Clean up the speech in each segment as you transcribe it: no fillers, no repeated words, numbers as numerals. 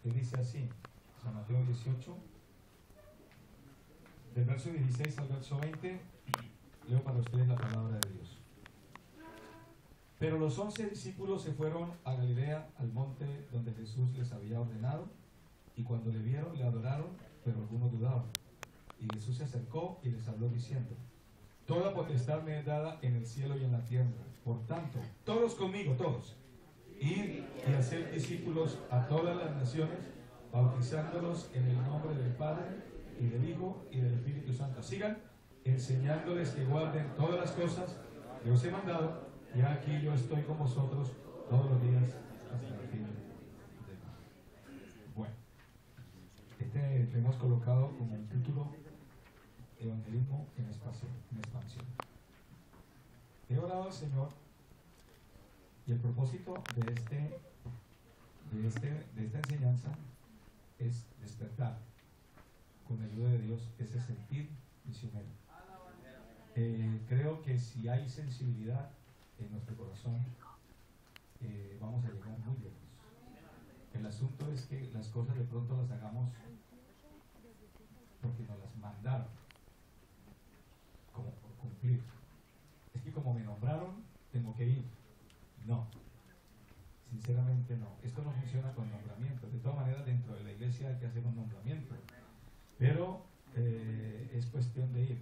que dice así, San Mateo 18, del verso 16 al verso 20, leo para ustedes la palabra de Dios. Pero los 11 discípulos se fueron a Galilea, al monte donde Jesús les había ordenado, y cuando le vieron, le adoraron, pero algunos dudaban. Y Jesús se acercó y les habló diciendo: toda potestad me es dada en el cielo y en la tierra. Por tanto, todos conmigo, todos, id y hacer discípulos a todas las naciones, bautizándolos en el nombre del Padre, y del Hijo, y del Espíritu Santo. Sigan enseñándoles que guarden todas las cosas que os he mandado, y aquí yo estoy con vosotros todos los días hasta el fin del mundo. Bueno, le hemos colocado como un título: Evangelismo en expansión. He orado al Señor, y el propósito de esta enseñanza es despertar, con la ayuda de Dios, ese sentir misionero. Creo que si hay sensibilidad en nuestro corazón, vamos a llegar muy lejos. El asunto es que las cosas de pronto las hagamos porque nos las mandaron, como por cumplir. Es que como me nombraron, tengo que ir. No, sinceramente no. Esto no funciona con nombramientos. De todas maneras, dentro de la iglesia hay que hacer un nombramiento, pero es cuestión de ir.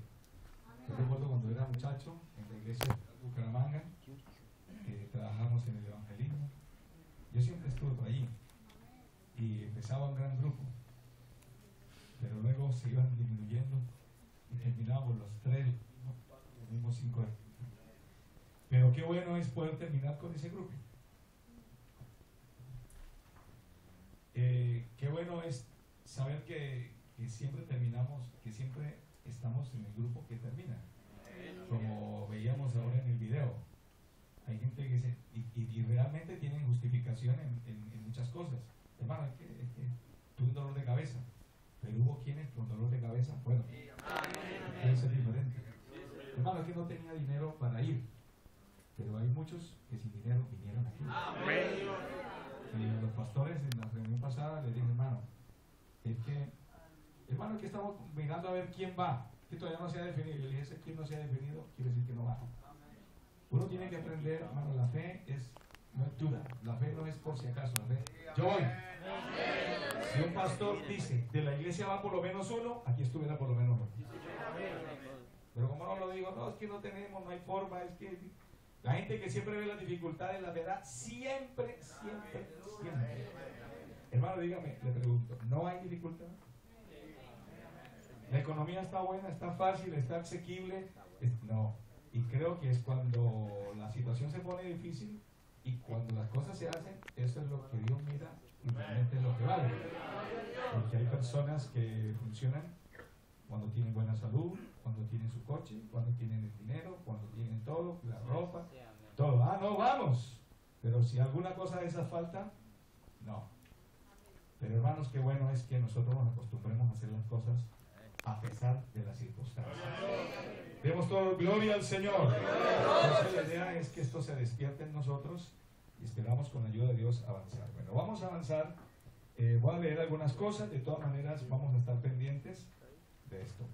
Yo recuerdo cuando era muchacho en la iglesia de Bucaramanga, que trabajamos en el evangelismo. Yo siempre estuve por allí y empezaba un gran grupo, pero luego se iban disminuyendo y terminábamos los 3, los mismos 5 años. Pero qué bueno es poder terminar con ese grupo. Qué bueno es saber que siempre terminamos, que siempre estamos en el grupo que termina. Como veíamos ahora en el video, hay gente que dice, y realmente tienen justificación en muchas cosas. Hermano, es que tuve un dolor de cabeza, pero hubo quienes con dolor de cabeza fueron. Puede ser diferente. Hermano, es que no tenía dinero para ir, pero hay muchos que sin dinero vinieron aquí. Y a los pastores en la reunión pasada les dije: hermano, es que estamos mirando a ver quién va, que todavía no se ha definido. Y yo le dije: ese quien no se ha definido quiere decir que no va. Uno tiene que aprender, hermano, la fe no es duda, la fe no es por si acaso, la fe, yo voy. Si un pastor dice, de la iglesia va por lo menos uno, aquí estuviera por lo menos uno. Pero como no lo digo, no, es que no tenemos, no hay forma, es que la gente que siempre ve las dificultades, la verdad, siempre. Hermano, dígame, le pregunto, ¿no hay dificultad? La economía está buena, está fácil, está asequible. No, y creo que es cuando la situación se pone difícil y cuando las cosas se hacen, eso es lo que Dios mira y realmente es lo que vale. Porque hay personas que funcionan cuando tienen buena salud, cuando tienen su coche, cuando tienen el dinero, cuando tienen todo, la ropa, todo. Ah, no, vamos. Pero si alguna cosa de esas falta, no. Pero hermanos, qué bueno es que nosotros nos acostumbremos a hacer las cosas a pesar de las circunstancias. Demos todo gloria al Señor. Entonces la idea es que esto se despierte en nosotros y esperamos con la ayuda de Dios avanzar. Bueno, vamos a avanzar. Voy a leer algunas cosas, de todas maneras vamos a estar pendientes de esto.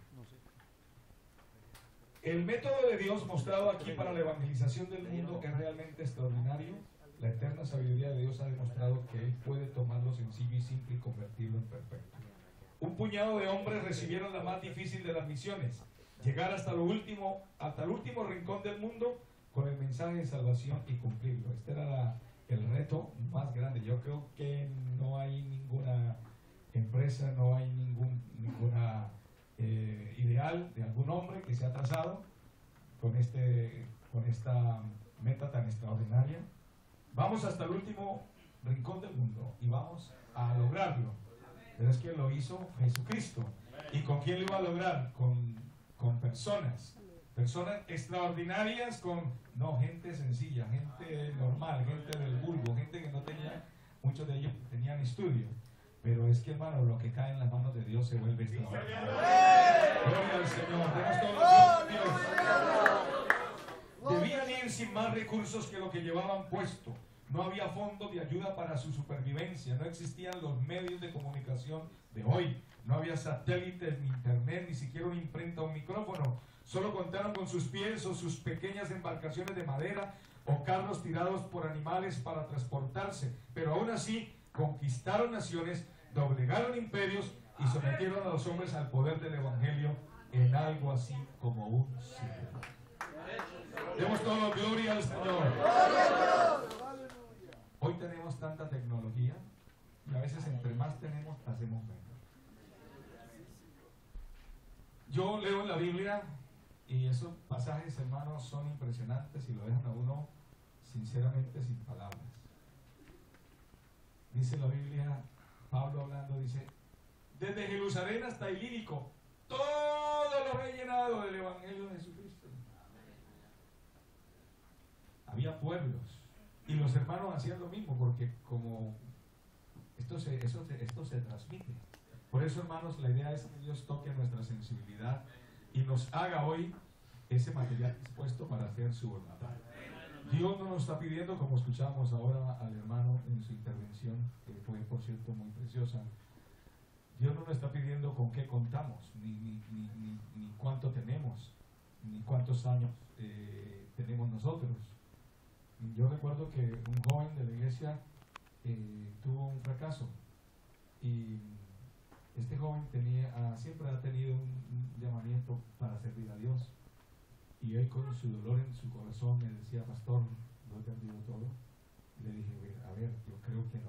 El método de Dios mostrado aquí para la evangelización del mundo es realmente extraordinario. La eterna sabiduría de Dios ha demostrado que Él puede tomar lo sencillo y simple y convertirlo en perfecto. Un puñado de hombres recibieron la más difícil de las misiones: llegar hasta el último rincón del mundo con el mensaje de salvación y cumplirlo. Este era el reto más grande. Yo creo que no hay ninguna empresa, no hay ninguna ideal de algún hombre que se ha trazado con esta meta tan extraordinaria. Vamos hasta el último rincón del mundo y vamos a lograrlo. Pero es que lo hizo Jesucristo. ¿Y con quién lo iba a lograr? Con personas extraordinarias, no gente sencilla, gente normal, gente del vulgo, gente que no tenía, muchos de ellos tenían estudio. Pero es que, hermano, lo que cae en las manos de Dios se vuelve extraordinario. Gloria al Señor. Demos todos los Dios. Debían ir sin más recursos que lo que llevaban puesto, No había fondos de ayuda para su supervivencia, no existían los medios de comunicación de hoy, no había satélites, ni internet, ni siquiera una imprenta o un micrófono. Solo contaron con sus pies o sus pequeñas embarcaciones de madera o carros tirados por animales para transportarse, pero aún así conquistaron naciones, doblegaron imperios y sometieron a los hombres al poder del Evangelio en algo así como un siglo. Demos todo gloria al Señor. Hoy tenemos tanta tecnología y a veces entre más tenemos, hacemos menos. Yo leo en la Biblia y esos pasajes, hermanos, son impresionantes y lo dejan a uno sinceramente sin palabras. Dice la Biblia, Pablo hablando, dice: desde Jerusalén hasta Ilírico, todo lo he llenado del Evangelio de Jesucristo. Había pueblos y los hermanos hacían lo mismo, porque como esto se transmite. Por eso, hermanos, la idea es que Dios toque nuestra sensibilidad y nos haga hoy ese material dispuesto para hacer su voluntad. Dios no nos está pidiendo, como escuchamos ahora al hermano en su intervención, que fue, por cierto, muy preciosa. Dios no nos está pidiendo con qué contamos, ni cuánto tenemos, ni cuántos años tenemos nosotros. Yo recuerdo que un joven de la iglesia tuvo un fracaso y este joven siempre ha tenido un llamamiento para servir a Dios, y él con su dolor en su corazón me decía: pastor, ¿lo he perdido todo? Y le dije: a ver, yo creo que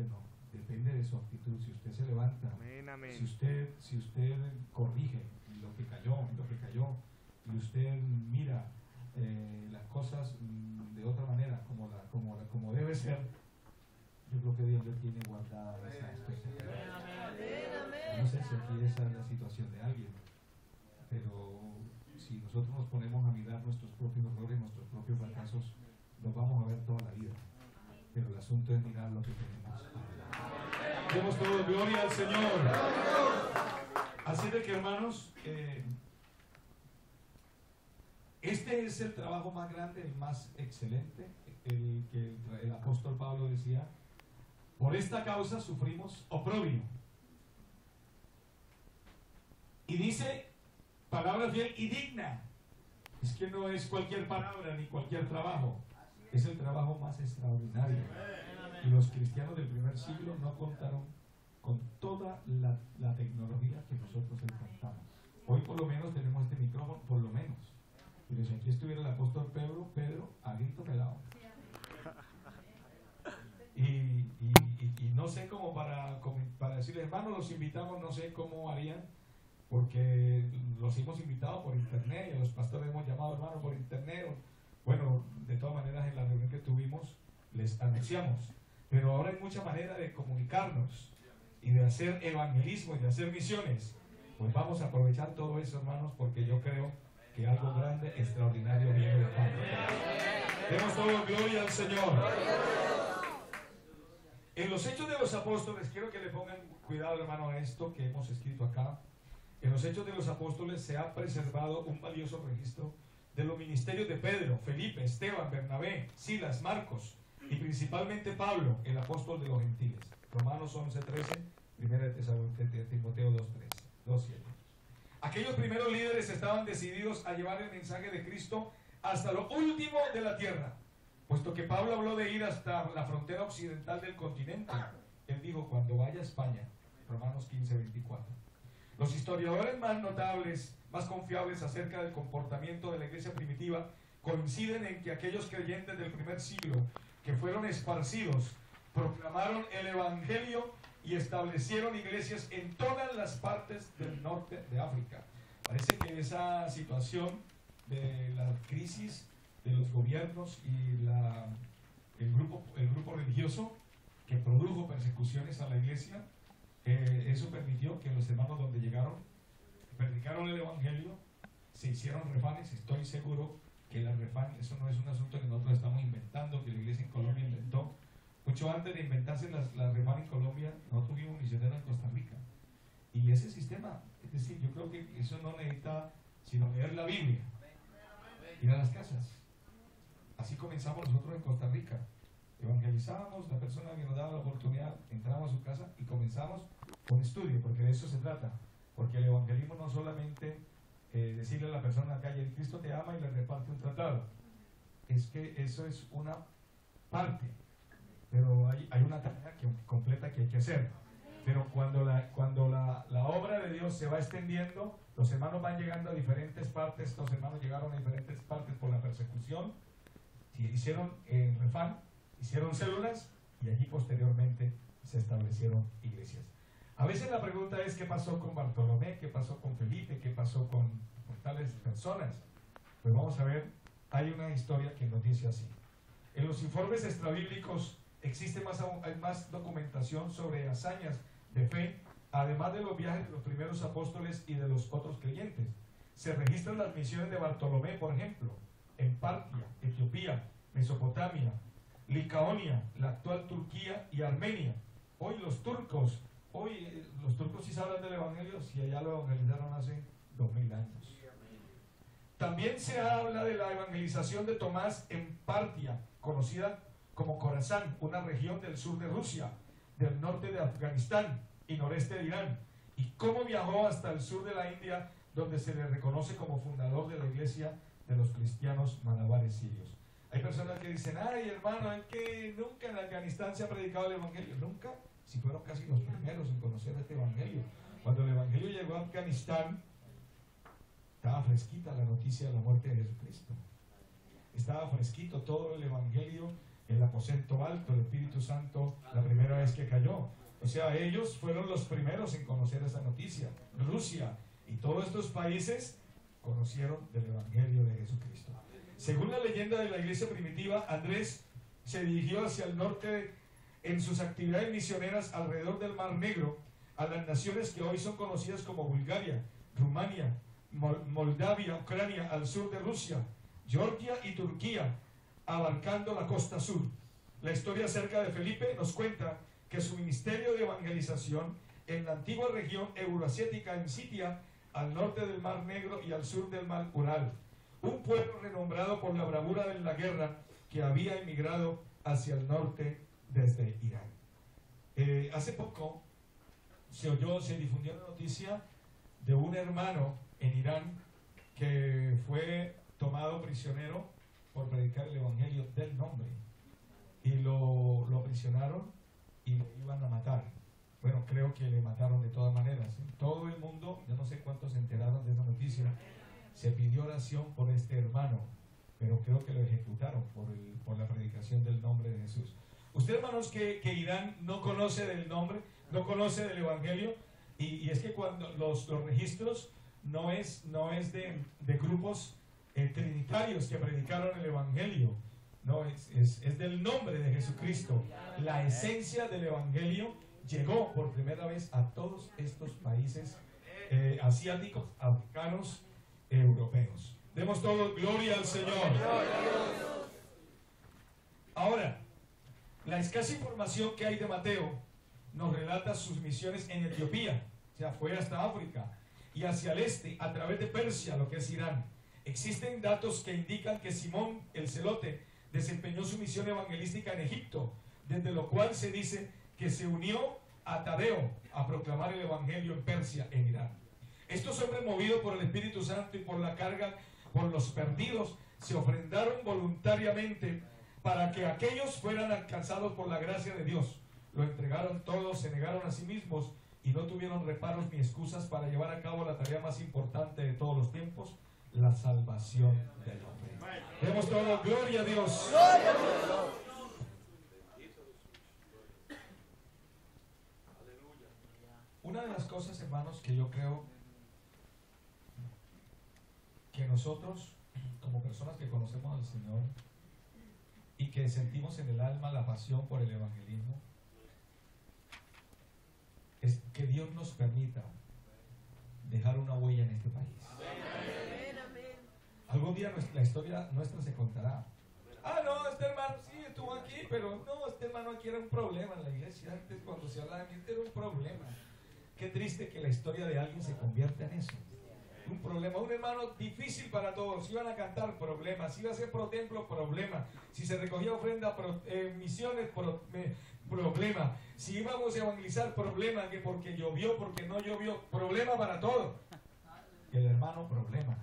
no, depende de su actitud. Si usted se levanta, amén. Si usted corrige lo que cayó, y usted mira las cosas de otra manera, como debe ser, yo creo que Dios le tiene guardada esa experiencia. No sé si aquí esa es la situación de alguien, pero si nosotros nos ponemos a mirar nuestros propios errores, nuestros propios fracasos, los vamos a ver toda la vida. Pero el asunto es mirar lo que tenemos. Demos todo gloria al Señor. Así de que, hermanos, este es el trabajo más grande, el más excelente, el que el apóstol Pablo decía: por esta causa sufrimos oprobio. Y dice, palabra fiel y digna. Es que no es cualquier palabra ni cualquier trabajo, es el trabajo más extraordinario. Y los cristianos del primer siglo no contaron con toda la tecnología que nosotros contamos. Hoy por lo menos tenemos este micrófono, por lo menos. Pero si aquí estuviera el apóstol Pedro a grito pelado. Y no sé cómo para decirles: hermanos, los invitamos, no sé cómo harían, porque los hemos invitado por internet y a los pastores hemos llamado hermanos por internet. Bueno, de todas maneras, en la reunión que tuvimos les anunciamos, pero ahora hay mucha manera de comunicarnos y de hacer evangelismo y de hacer misiones. Pues vamos a aprovechar todo eso, hermanos, porque yo creo que algo grande, extraordinario viene de parte de Dios. Demos todo gloria al Señor. En los Hechos de los Apóstoles, quiero que le pongan cuidado, hermano, a esto que hemos escrito acá. En los Hechos de los Apóstoles se ha preservado un valioso registro de los ministerios de Pedro, Felipe, Esteban, Bernabé, Silas, Marcos y principalmente Pablo, el apóstol de los gentiles. Romanos 11:13, 1 de Timoteo 2:7. Aquellos primeros líderes estaban decididos a llevar el mensaje de Cristo hasta lo último de la tierra, puesto que Pablo habló de ir hasta la frontera occidental del continente. Él dijo: cuando vaya a España. Romanos 15:24. Los historiadores más notables, más confiables acerca del comportamiento de la iglesia primitiva coinciden en que aquellos creyentes del primer siglo que fueron esparcidos proclamaron el Evangelio y establecieron iglesias en todas las partes del norte de África. Parece que esa situación de la crisis de los gobiernos y el grupo religioso que produjo persecuciones a la iglesia, eso permitió que los hermanos donde llegaron predicaron el Evangelio, se hicieron refanes. Estoy seguro que la refan, eso no es un asunto que nosotros estamos inventando, que la iglesia en Colombia inventó. Mucho antes de inventarse la refan en Colombia, nosotros tuvimos misioneros en Costa Rica. Y ese sistema, es decir, yo creo que eso no necesita sino leer la Biblia, ir a las casas Así comenzamos nosotros en Costa Rica. Evangelizábamos, la persona que nos daba la oportunidad, entrábamos a su casa y comenzamos con estudio, porque de eso se trata. Porque el evangelismo no solamente decirle a la persona en la calle, Cristo te ama y le reparte un tratado. Es que eso es una parte, pero hay una tarea completa que hay que hacer. Pero cuando la obra de Dios se va extendiendo, los hermanos van llegando a diferentes partes. Los hermanos llegaron a diferentes partes por la persecución, hicieron refán, hicieron células, y allí posteriormente se establecieron iglesias. A veces la pregunta es: ¿qué pasó con Bartolomé? ¿Qué pasó con Felipe? ¿Qué pasó con tales personas? Pues vamos a ver, hay una historia que nos dice así. En los informes extrabíblicos existe hay más documentación sobre hazañas de fe, además de los viajes de los primeros apóstoles y de los otros creyentes. Se registran las misiones de Bartolomé, por ejemplo, en Partia, Etiopía, Mesopotamia, Licaonia, la actual Turquía y Armenia. Hoy los turcos sí saben del evangelio, si allá lo evangelizaron hace 2000 años. También se habla de la evangelización de Tomás en Partia, conocida como Khorasan, una región del sur de Rusia, del norte de Afganistán y noreste de Irán, y cómo viajó hasta el sur de la India, donde se le reconoce como fundador de la iglesia de los cristianos malabares sirios. Hay personas que dicen: ay, hermano, es que nunca en Afganistán se ha predicado el evangelio. Nunca, si fueron casi los primeros en conocer este evangelio. Cuando el evangelio llegó a Afganistán, estaba fresquita la noticia de la muerte de Jesucristo. Estaba fresquito todo el evangelio, el aposento alto, el Espíritu Santo, la primera vez que cayó. O sea, ellos fueron los primeros en conocer esa noticia. Rusia y todos estos países conocieron del evangelio de Jesucristo. Según la leyenda de la iglesia primitiva, Andrés se dirigió hacia el norte en sus actividades misioneras alrededor del Mar Negro, a las naciones que hoy son conocidas como Bulgaria, Rumania, Moldavia, Ucrania, al sur de Rusia, Georgia y Turquía, abarcando la costa sur. La historia acerca de Felipe nos cuenta que su ministerio de evangelización en la antigua región euroasiática, en Sitia, al norte del Mar Negro y al sur del Mar Ural, un pueblo renombrado por la bravura en la guerra que había emigrado hacia el norte desde Irán. Hace poco se difundió la noticia de un hermano en Irán que fue tomado prisionero por predicar el evangelio del nombre, y lo aprisionaron y lo iban a matar. Bueno, creo que le mataron de todas maneras. En todo el mundo, yo no sé cuántos se enteraron de esa noticia, se pidió oración por este hermano, pero creo que lo ejecutaron por la predicación del nombre de Jesús. Usted, hermanos, que Irán no conoce del nombre, no conoce del evangelio, y es que cuando los registros no es de grupos trinitarios que predicaron el evangelio, no, es del nombre de Jesucristo. La esencia del evangelio llegó por primera vez a todos estos países asiáticos, africanos, europeos. Demos todos gloria al Señor. Ahora, la escasa información que hay de Mateo nos relata sus misiones en Etiopía, o sea, fue hasta África, y hacia el este, a través de Persia, lo que es Irán. Existen datos que indican que Simón el Celote desempeñó su misión evangelística en Egipto, desde lo cual se dice que se unió a Tadeo a proclamar el evangelio en Persia, en Irán. Estos hombres, movidos por el Espíritu Santo y por la carga por los perdidos, se ofrendaron voluntariamente para que aquellos fueran alcanzados por la gracia de Dios. Lo entregaron todos, se negaron a sí mismos y no tuvieron reparos ni excusas para llevar a cabo la tarea más importante de todos los tiempos, la salvación del hombre. Demos toda gloria a Dios. ¡Gloria a Dios! Una de las cosas, hermanos, que yo creo que nosotros, como personas que conocemos al Señor y que sentimos en el alma la pasión por el evangelismo, es que Dios nos permita dejar una huella en este país. Algún día la historia nuestra se contará. Ah, no, este hermano sí estuvo aquí, pero no, este hermano aquí era un problema en la iglesia. Antes, cuando se hablaba de mí, era un problema. Qué triste que la historia de alguien se convierta en eso. un problema. Un hermano difícil para todos. Si iban a cantar, problemas. Si iba a ser pro templo, problema. Si se recogía ofrenda, misiones, problema. Si íbamos a evangelizar, problema. Que porque llovió, porque no llovió, problema para todo. El hermano, problema.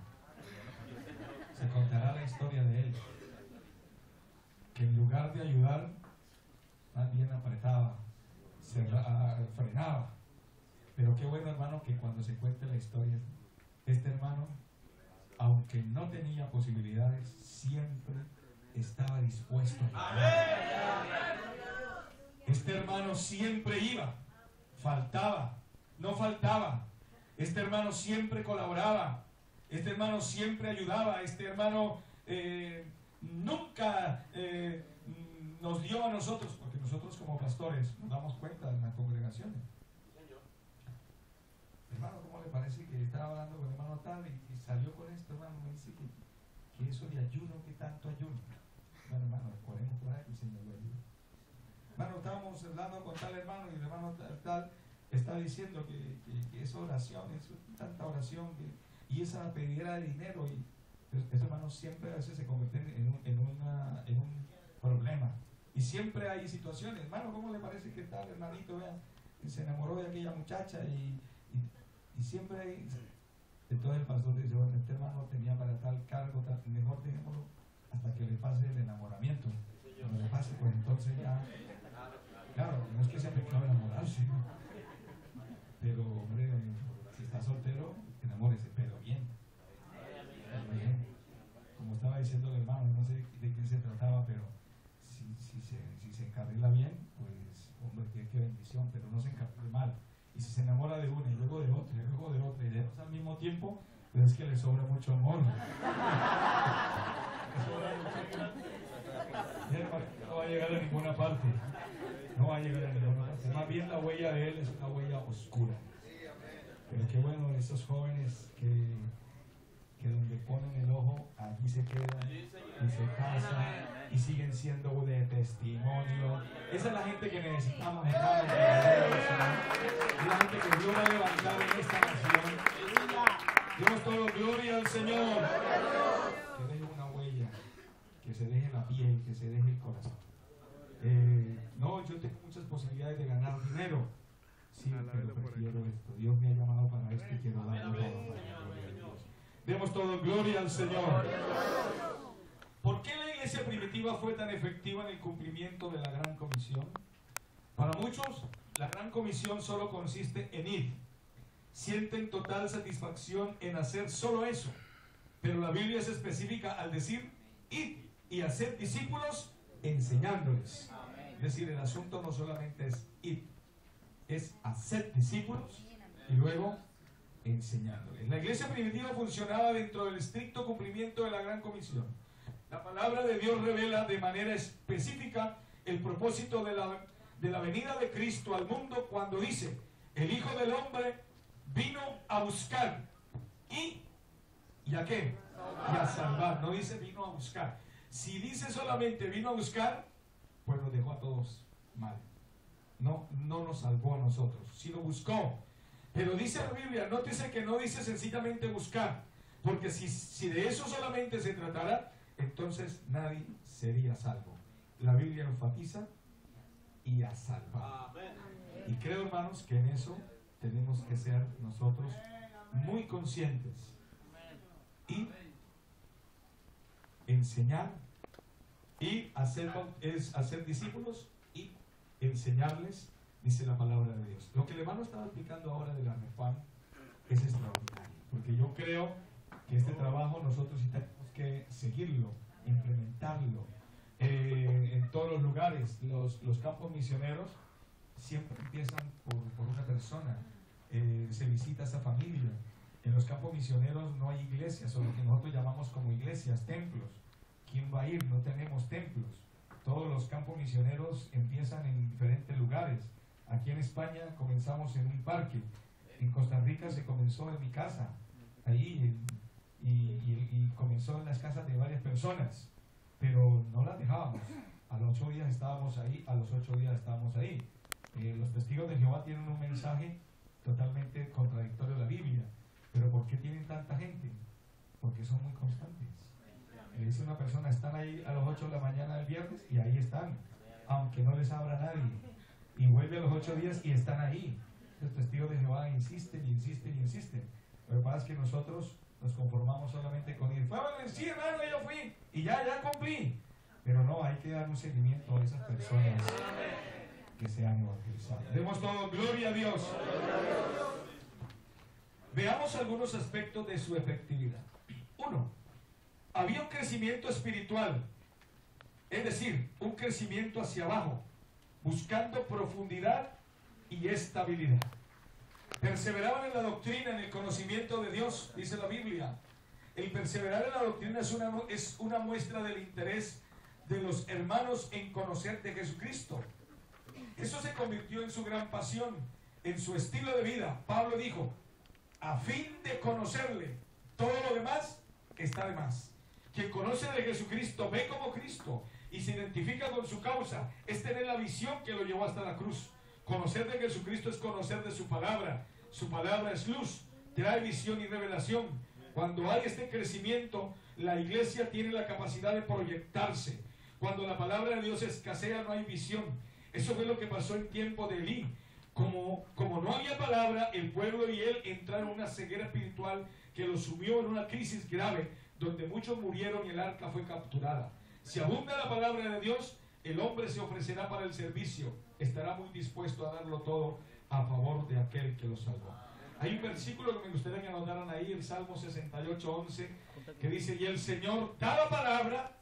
Se contará la historia de él, que en lugar de ayudar, más bien apretaba, frenaba. Pero qué bueno, hermano, que cuando se cuente la historia, este hermano, aunque no tenía posibilidades, siempre estaba dispuesto a ayudar. Este hermano siempre iba, faltaba, no faltaba. Este hermano siempre colaboraba. Este hermano siempre ayudaba. Este hermano nunca nos dio a nosotros, porque nosotros como pastores nos damos cuenta en las congregaciones. Hermano, ¿cómo le parece que estaba hablando con el hermano tal y salió con esto, hermano? Me dice que eso de ayuno, que tanto ayuno. Bueno, hermano, oremos por ahí, el Señor lo ayuda. Hermano, estábamos hablando con tal hermano y el hermano tal está diciendo que esa oración, es tanta oración y esa pedidera de dinero, y ese hermano siempre a veces se convierte en un problema. Y siempre hay situaciones. Hermano, ¿cómo le parece que tal hermanito se enamoró de aquella muchacha y siempre hay? Entonces el pastor dice, bueno, este hermano tenía para tal cargo, mejor dejémoslo hasta que le pase el enamoramiento. Cuando le pase, pues entonces ya, claro, no es que sea pecado enamorarse, ¿no? Pero hombre, si está soltero, enamórese, pero bien. Como estaba diciendo el hermano, no sé de quién se trataba, pero si se encarrila bien, pues hombre, qué bendición, pero no se encarrile mal. Y si se enamora de una y luego de otra y luego de otra y de dos al mismo tiempo, pues es que le sobra mucho amor. No va a llegar a ninguna parte. No va a llegar a ninguna parte. Más bien la huella de él es una huella oscura. Pero qué bueno esos jóvenes que donde ponen el ojo, allí se quedan y se casan y siguen siendo de testimonio. Esa es la gente que necesitamos, hermanos. Es la gente que Dios va a levantar en esta nación. Demos todo gloria al Señor. Que deje una huella, que se deje la piel, que se deje el corazón. No, yo tengo muchas posibilidades de ganar dinero. Sí, pero prefiero esto. Dios me ha llamado para esto y quiero darlo todo. Demos todo gloria al Señor. ¿Por qué la iglesia primitiva fue tan efectiva en el cumplimiento de la Gran Comisión? Para muchos, la Gran Comisión solo consiste en ir. Sienten total satisfacción en hacer solo eso. Pero la Biblia es específica al decir ir y hacer discípulos enseñándoles. Es decir, el asunto no solamente es ir, es hacer discípulos y luego enseñándoles. La iglesia primitiva funcionaba dentro del estricto cumplimiento de la Gran Comisión. La palabra de Dios revela de manera específica el propósito de la venida de Cristo al mundo cuando dice: el Hijo del Hombre vino a buscar y ¿a qué? Y a salvar. No dice vino a buscar. Si dice solamente vino a buscar, pues nos dejó a todos mal. No nos salvó a nosotros, sino buscó. Pero dice la Biblia, nótese que no dice sencillamente buscar, porque si de eso solamente se tratara, entonces nadie sería salvo. La Biblia enfatiza y a salvar. Y creo, hermanos, que en eso tenemos que ser nosotros muy conscientes y enseñar y hacer discípulos y enseñarles, dice la palabra de Dios. Lo que el hermano estaba explicando ahora de la Refam es extraordinario, porque yo creo que este trabajo nosotros sí tenemos que seguirlo, implementarlo en todos los lugares. Los campos misioneros siempre empiezan por una persona, se visita a esa familia. En los campos misioneros no hay iglesias, o lo que nosotros llamamos como iglesias, templos. ¿Quién va a ir? No tenemos templos. Todos los campos misioneros empiezan en diferentes lugares. Aquí en España comenzamos en un parque. En Costa Rica se comenzó en mi casa, ahí, y comenzó en las casas de varias personas, pero no las dejábamos. A los 8 días estábamos ahí, a los 8 días estábamos ahí. Los testigos de Jehová tienen un mensaje totalmente contradictorio de la Biblia, Pero ¿por qué tienen tanta gente? Porque son muy constantes. Le dice una persona, están ahí a las 8 de la mañana del viernes y ahí están, aunque no les abra nadie. Y vuelve a los 8 días y están ahí. Los testigos de Jehová insisten y insisten y insisten. Lo que pasa es que nosotros nos conformamos solamente con ir. Sí, hermano, yo fui y ya cumplí. Pero no, hay que dar un seguimiento a esas personas que se han evangelizado. Demos todo gloria a Dios. Veamos algunos aspectos de su efectividad. 1. Había un crecimiento espiritual, es decir, un crecimiento hacia abajo, buscando profundidad y estabilidad. Perseveraban en la doctrina, en el conocimiento de Dios, dice la Biblia. El perseverar en la doctrina es una muestra del interés de los hermanos en conocer de Jesucristo. Eso se convirtió en su gran pasión, en su estilo de vida. Pablo dijo, a fin de conocerle, todo lo demás está de más. Quien conoce de Jesucristo ve como Cristo y se identifica con su causa, es tener la visión que lo llevó hasta la cruz. Conocer de Jesucristo es conocer de su palabra es luz, trae visión y revelación. Cuando hay este crecimiento, la iglesia tiene la capacidad de proyectarse. Cuando la palabra de Dios escasea, no hay visión. Eso fue lo que pasó en tiempo de Elí. Como no había palabra, el pueblo y él entraron en una ceguera espiritual que los sumió en una crisis grave, donde muchos murieron y el arca fue capturada. Si abunda la palabra de Dios, el hombre se ofrecerá para el servicio, estará muy dispuesto a darlo todo a favor de aquel que lo salvó. Hay un versículo que me gustaría que anotaran ahí, el Salmo 68:11, que dice, y el Señor daba palabra,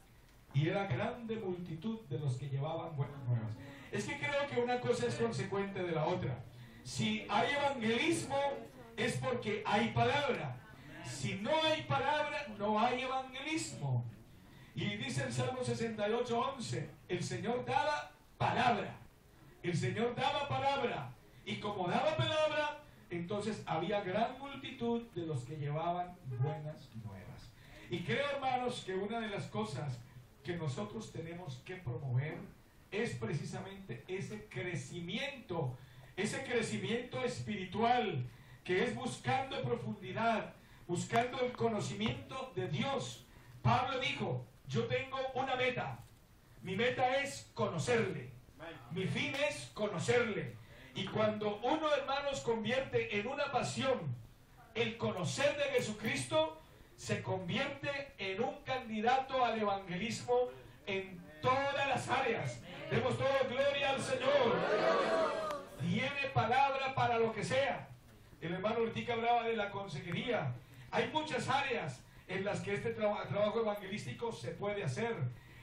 y era grande multitud de los que llevaban buenas nuevas. Es que creo que una cosa es consecuente de la otra. Si hay evangelismo, es porque hay palabra. Si no hay palabra, no hay evangelismo. Y dice el Salmo 68:11, el Señor daba palabra. El Señor daba palabra. Y como daba palabra, entonces había gran multitud de los que llevaban buenas nuevas. Y creo, hermanos, que una de las cosas que nosotros tenemos que promover es precisamente ese crecimiento espiritual, que es buscando profundidad, buscando el conocimiento de Dios. Pablo dijo, yo tengo una meta, mi meta es conocerle, mi fin es conocerle. Y cuando uno, hermanos, convierte en una pasión el conocer de Jesucristo, se convierte en un candidato al evangelismo en todas las áreas. Demos toda gloria al Señor. Tiene palabra para lo que sea. El hermano Ortica hablaba de la consejería. Hay muchas áreas en las que este trabajo evangelístico se puede hacer.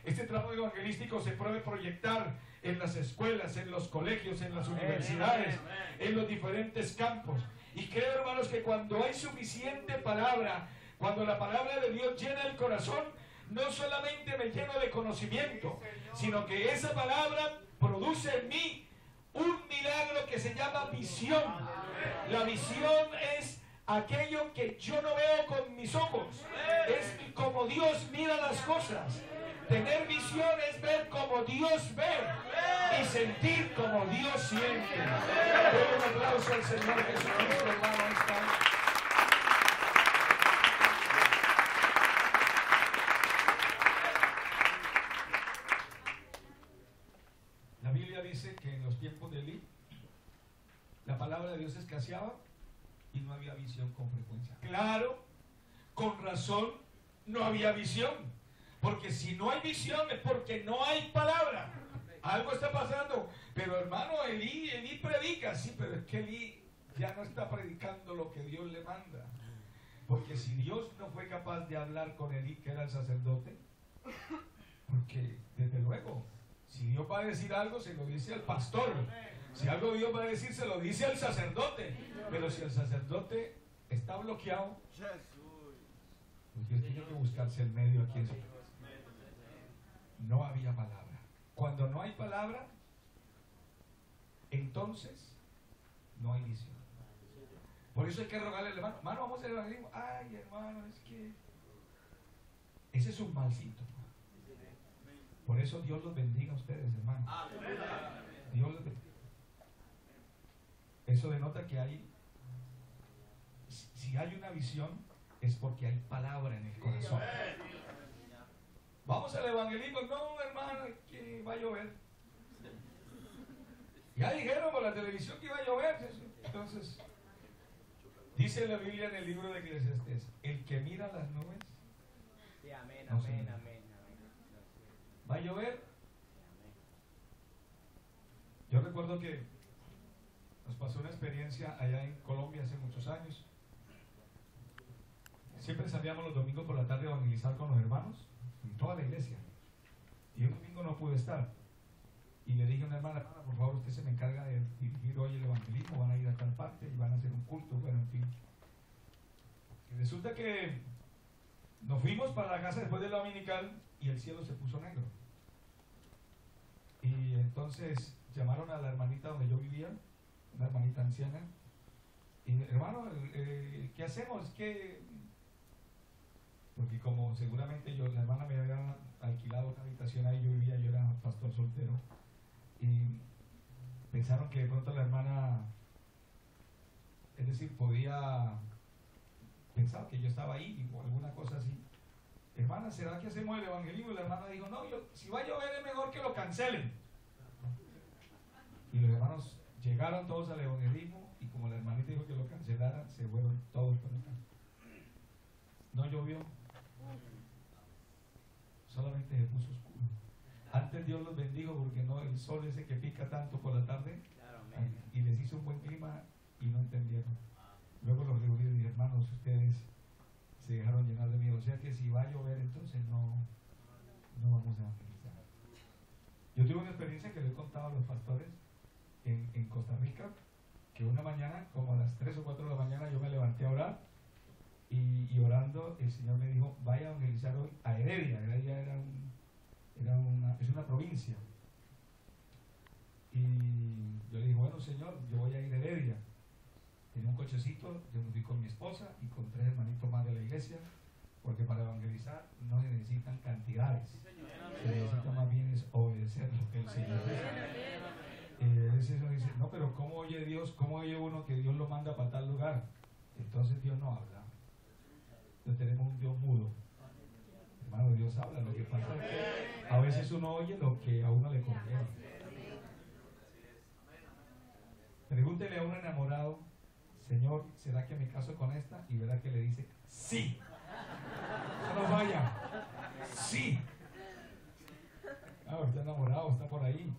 Este trabajo evangelístico se puede proyectar en las escuelas, en los colegios, en las universidades, en los diferentes campos. Y creo, hermanos, que cuando hay suficiente palabra, cuando la palabra de Dios llena el corazón, no solamente me lleno de conocimiento, sino que esa palabra produce en mí un milagro que se llama visión. La visión es aquello que yo no veo con mis ojos, es como Dios mira las cosas. Tener visión es ver como Dios ve y sentir como Dios siente. Denle un aplauso al Señor Jesucristo, hermano. La Biblia dice que en los tiempos de Elí, la palabra de Dios escaseaba y no había visión con frecuencia. Claro, con razón, no había visión. Porque si no hay visión es porque no hay palabra. Algo está pasando. Pero hermano, Elí predica. Sí, pero es que Elí ya no está predicando lo que Dios le manda. Porque si Dios no fue capaz de hablar con Elí, que era el sacerdote, porque desde luego, si Dios va a decir algo, se lo dice al pastor. Si algo Dios va a decir, se lo dice al sacerdote. Pero si el sacerdote está bloqueado, pues Dios tiene que buscarse el medio aquí en su... No había palabra. Cuando no hay palabra, entonces no hay visión. Por eso hay que rogarle al hermano, hermano, vamos a hacer el evangelismo. Ay, hermano, es que ese es un malcito. Por eso Dios los bendiga a ustedes, hermano. Dios los bendiga. Eso denota que hay, si hay una visión, es porque hay palabra en el corazón. Vamos al evangelismo. No, hermano, que va a llover. Ya dijeron por la televisión que iba a llover. Entonces, dice la Biblia en el libro de Eclesiastés: el que mira las nubes, sí, amén, no amén, se... amén. ¿Va a llover? Yo recuerdo que nos pasó una experiencia allá en Colombia hace muchos años. Siempre salíamos los domingos por la tarde a evangelizar con los hermanos en toda la iglesia. Y un domingo no pude estar. Y le dije a una hermana: hermana, por favor, usted se me encarga de dirigir hoy el evangelismo, van a ir a tal parte y van a hacer un culto, bueno, en fin. Y resulta que nos fuimos para la casa después de la dominical y el cielo se puso negro. Y entonces llamaron a la hermanita donde yo vivía, una hermanita anciana, y hermano, ¿qué hacemos? Porque como seguramente la hermana me había alquilado una habitación ahí, yo vivía, yo era pastor soltero, y pensaron que de pronto la hermana, es decir, pensaba que yo estaba ahí o alguna cosa así. Hermana, ¿será que hacemos el evangelismo? Y la hermana dijo: no, si va a llover es mejor que lo cancelen. Y los hermanos llegaron todos al evangelismo, y como la hermanita dijo que lo cancelaran, se fueron todos para acá. No llovió, solamente se puso oscuro. Antes Dios los bendijo, porque no, el sol ese que pica tanto por la tarde, y les hizo un buen clima y no entendieron. Luego los reuní y dije: hermanos, ustedes se dejaron llenar de miedo, o sea que si va a llover entonces no vamos a evangelizar. Yo tuve una experiencia que le he contado a los pastores en Costa Rica, que una mañana, como a las 3 o 4 de la mañana, yo me levanté a orar, y orando el Señor me dijo: vaya a evangelizar hoy a Heredia. Heredia es una provincia, y yo le dije: bueno, Señor, yo voy a ir a Heredia. Tenía un cochecito, yo me fui con mi esposa y con 3 hermanitos más de la iglesia, porque para evangelizar no se necesitan cantidades, se necesita más bien es obedecer lo que el Señor dice. A veces uno dice: no, pero ¿cómo oye Dios? ¿Cómo oye uno que Dios lo manda para tal lugar? Entonces Dios no habla. No tenemos un Dios mudo. Hermano, Dios habla. Lo que pasa es que a veces uno oye lo que a uno le conviene. Pregúntele a un enamorado: Señor, ¿será que me caso con esta? Y verá que le dice: sí. No vaya. Sí. Está enamorado, está por ahí.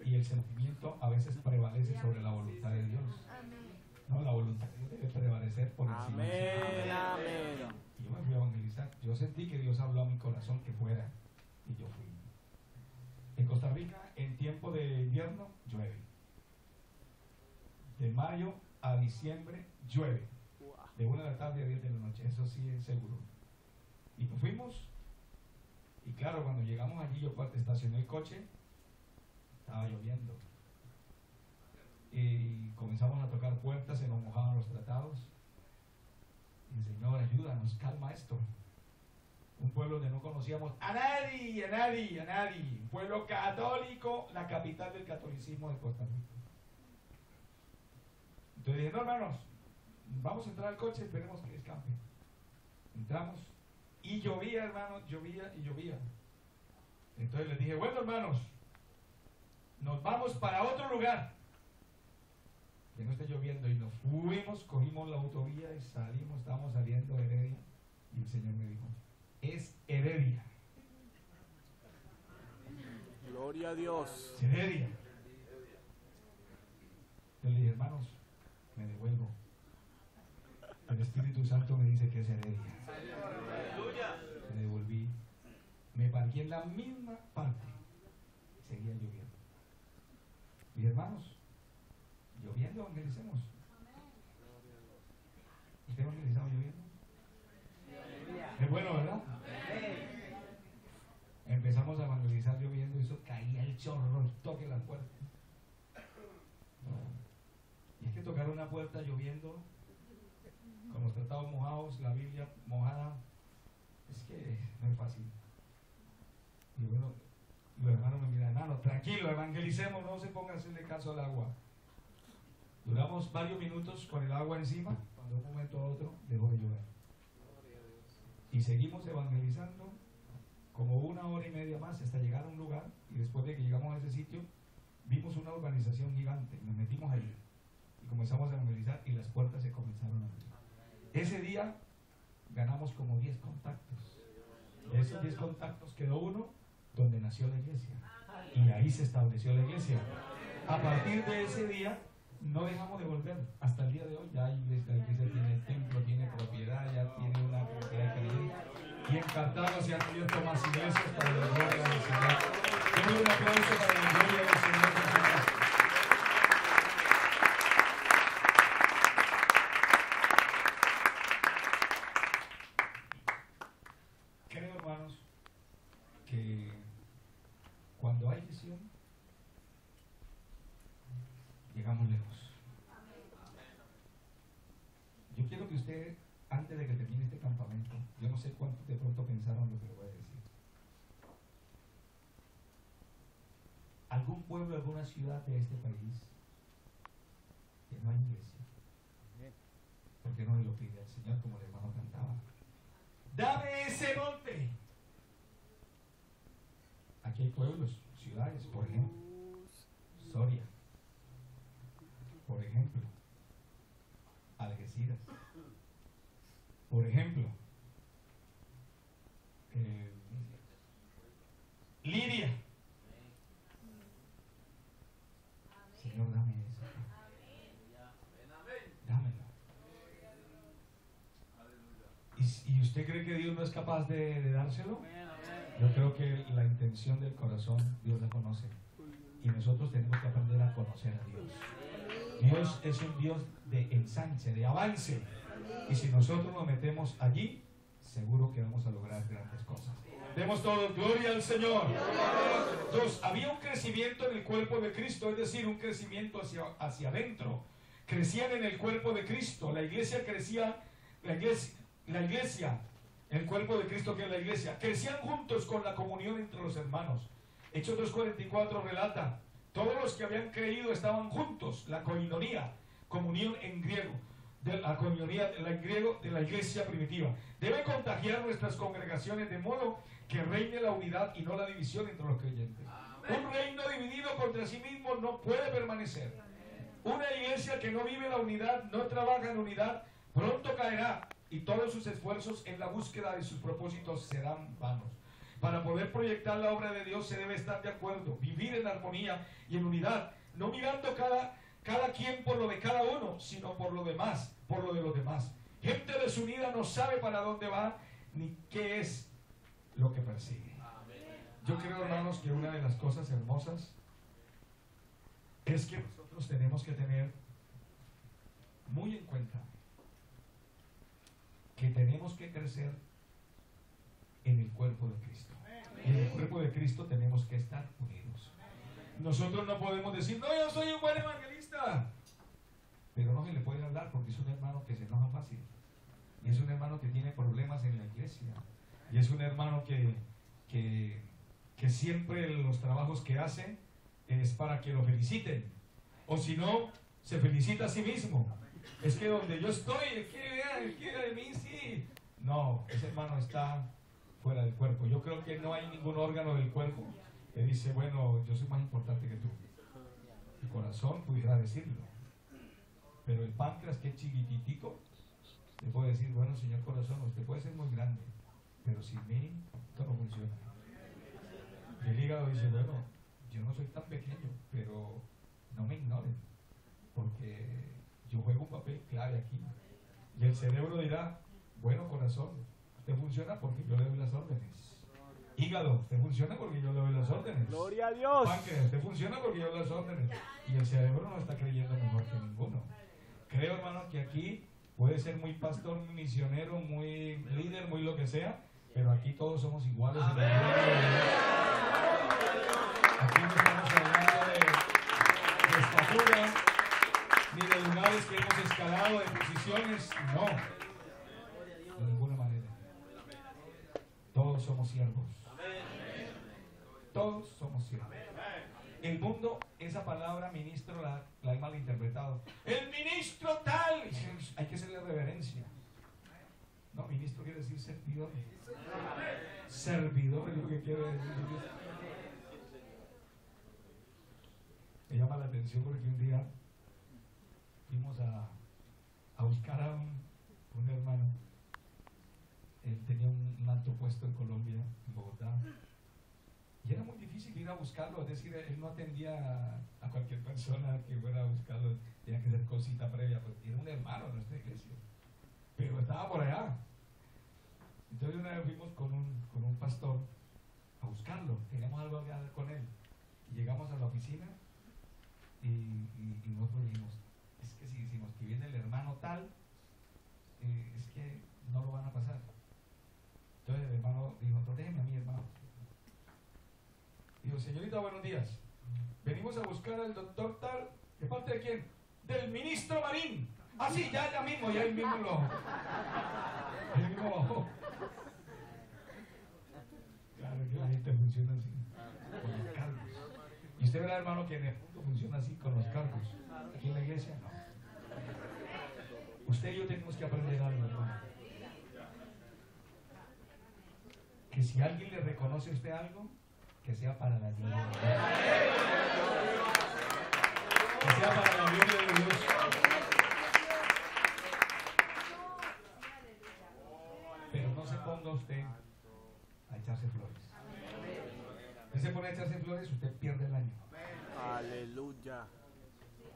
Y el sentimiento a veces prevalece sobre la voluntad de Dios. No, la voluntad de Dios debe prevalecer por encima. Amén. Y yo me fui a evangelizar. Yo sentí que Dios habló a mi corazón que fuera, y yo fui. En Costa Rica, en tiempo de invierno, llueve. De mayo a diciembre, llueve. De 1 de la tarde a 10 de la noche, eso sí es seguro. Y nos fuimos, y claro, cuando llegamos allí, yo estacioné el coche, estaba lloviendo. Y comenzamos a tocar puertas, se nos mojaban los tratados. Y el Señor, ayúdanos, calma esto. Un pueblo donde no conocíamos a nadie. Un pueblo católico, la capital del catolicismo de Costa Rica. Entonces dije: no, hermanos, vamos a entrar al coche, esperemos que escape. Entramos, y llovía, hermanos, llovía. Entonces les dije: bueno, hermanos, nos vamos para otro lugar que no esté lloviendo. Y nos fuimos, cogimos la autovía y salimos, estábamos saliendo de Heredia, y el Señor me dijo: es Heredia. Gloria a Dios. Es Heredia. Yo le dije: hermanos, me devuelvo. El Espíritu Santo me dice que es Heredia. Me devolví, me parqué en la misma parte y seguía lloviendo. Mis hermanos, lloviendo evangelicemos. ¿Usted evangelizado lloviendo? Es bueno, ¿verdad? Empezamos a evangelizar lloviendo, y eso caía el chorro, toque la puerta. Y es que tocar una puerta lloviendo, con los tratados mojados, la Biblia mojada, es que no es fácil. Y bueno, los hermanos me miran: hermano, tranquilo, evangelicemos, no se ponga a hacerle caso al agua. Duramos varios minutos con el agua encima, cuando de un momento a otro dejó de llover. Y seguimos evangelizando como 1 hora y media más hasta llegar a un lugar, y después de que llegamos a ese sitio, vimos una urbanización gigante, nos metimos ahí y comenzamos a evangelizar y las puertas se comenzaron a abrir. Ese día ganamos como 10 contactos. De esos 10 contactos quedó uno donde nació la iglesia, y ahí se estableció la iglesia. A partir de ese día no dejamos de volver hasta el día de hoy. Ya la iglesia tiene el templo, tiene propiedad, ya tiene una cantidad de creyentes, y en Cartago se han abierto más iglesias para la gloria del Señor. Denle un aplauso para la gloria del Señor. Creo, hermanos, que cuando hay visión, llegamos lejos. Yo quiero que usted, antes de que termine este campamento, yo no sé cuántos de pronto pensaron lo que le voy a decir. Algún pueblo, alguna ciudad de este país que no hay iglesia. ¿Por qué no le lo pide al Señor como el hermano cantaba? ¡Dame ese monte! Aquí hay pueblos, ciudades, por ejemplo, Soria, por ejemplo, Algeciras, por ejemplo, Lidia. Señor, dame eso. Dámelo. ¿Y usted cree que Dios no es capaz de dárselo? Yo creo que la intención del corazón Dios la conoce, y nosotros tenemos que aprender a conocer a Dios. Dios es un Dios de ensanche, de avance, y si nosotros nos metemos allí, seguro que vamos a lograr grandes cosas. Demos todos gloria al Señor. Dos, había un crecimiento en el cuerpo de Cristo, es decir, un crecimiento hacia adentro. Crecían en el cuerpo de Cristo, la iglesia crecía, la iglesia, el cuerpo de Cristo que es la iglesia, crecían juntos con la comunión entre los hermanos. Hechos 2:44 relata, todos los que habían creído estaban juntos, la koinonía, comunión en griego, de la koinonía en griego de la iglesia primitiva. Debe contagiar nuestras congregaciones de modo que reine la unidad y no la división entre los creyentes. Un reino dividido contra sí mismo no puede permanecer. Una iglesia que no vive la unidad, no trabaja en unidad, pronto caerá, y todos sus esfuerzos en la búsqueda de sus propósitos serán vanos. Para poder proyectar la obra de Dios se debe estar de acuerdo, vivir en armonía y en unidad, no mirando cada quien por lo de cada uno, sino por lo demás, por lo de los demás. Gente desunida no sabe para dónde va ni qué es lo que persigue. Yo creo, hermanos, que una de las cosas hermosas es que nosotros tenemos que tener muy en cuenta que tenemos que crecer en el cuerpo de Cristo. Y en el cuerpo de Cristo tenemos que estar unidos. Nosotros no podemos decir, no, yo soy un buen evangelista, pero no se le puede hablar porque es un hermano que se enoja fácil, y es un hermano que tiene problemas en la iglesia, y es un hermano que siempre los trabajos que hace es para que lo feliciten, o si no, se felicita a sí mismo. Es que donde yo estoy, el que de mí, sí. No, ese hermano está fuera del cuerpo. Yo creo que no hay ningún órgano del cuerpo que dice, bueno, yo soy más importante que tú. El corazón pudiera decirlo, pero el páncreas, que es chiquititico, te puede decir, bueno, señor corazón, usted puede ser muy grande, pero sin mí esto no funciona. El hígado dice, bueno, yo no soy tan pequeño, pero no me ignoren, porque yo juego un papel clave aquí. Y el cerebro dirá, bueno, corazón, usted funciona porque yo le doy las órdenes. Hígado, usted funciona porque yo le doy las órdenes. Gloria a Dios. Páncreas, usted funciona porque yo le doy las órdenes. Y el cerebro no está creyendo mejor que ninguno. Creo, hermano, que aquí puede ser muy pastor, muy misionero, muy líder, muy lo que sea, pero aquí todos somos iguales. Aquí no estamos hablando de estatura, ni de lugares que hemos escalado, de posiciones, no, de ninguna manera. Todos somos siervos. Todos somos siervos. El mundo, esa palabra ministro la ha malinterpretado. El ministro tal, hay que hacerle reverencia. No, ministro quiere decir servidor. Servidor es lo que quiere decir. Me llama la atención porque un día fuimos a buscar a un hermano. Él tenía un alto puesto en Colombia, en Bogotá. Y era muy difícil ir a buscarlo, es decir, él no atendía a cualquier persona que fuera a buscarlo, tenía que hacer cosita previa, pues era un hermano de nuestra iglesia, pero estaba por allá. Entonces una vez fuimos con un pastor a buscarlo, teníamos algo que hablar con él. Y llegamos a la oficina y nosotros dijimos, es que si nos que viene el hermano tal, es que no lo van a pasar. Entonces el hermano dijo, déjeme a mí, hermano. Dijo, señorita, buenos días. Venimos a buscar al doctor tal. ¿De parte de quién? Del ministro Marín. Ah, sí, ya mismo, ya él mismo lo. Él mismo bajó. Claro que la gente funciona así, con los cargos. Y usted verá, hermano, que en el mundo funciona así con los cargos. Aquí en la iglesia, no. Usted y yo tenemos que aprender algo, hermano. Que si alguien le reconoce a usted algo, que sea para la gloria de Dios. Que sea para la gloria de Dios. Pero no se ponga usted a echarse flores. Si se pone a echarse flores, usted pierde el año. Aleluya.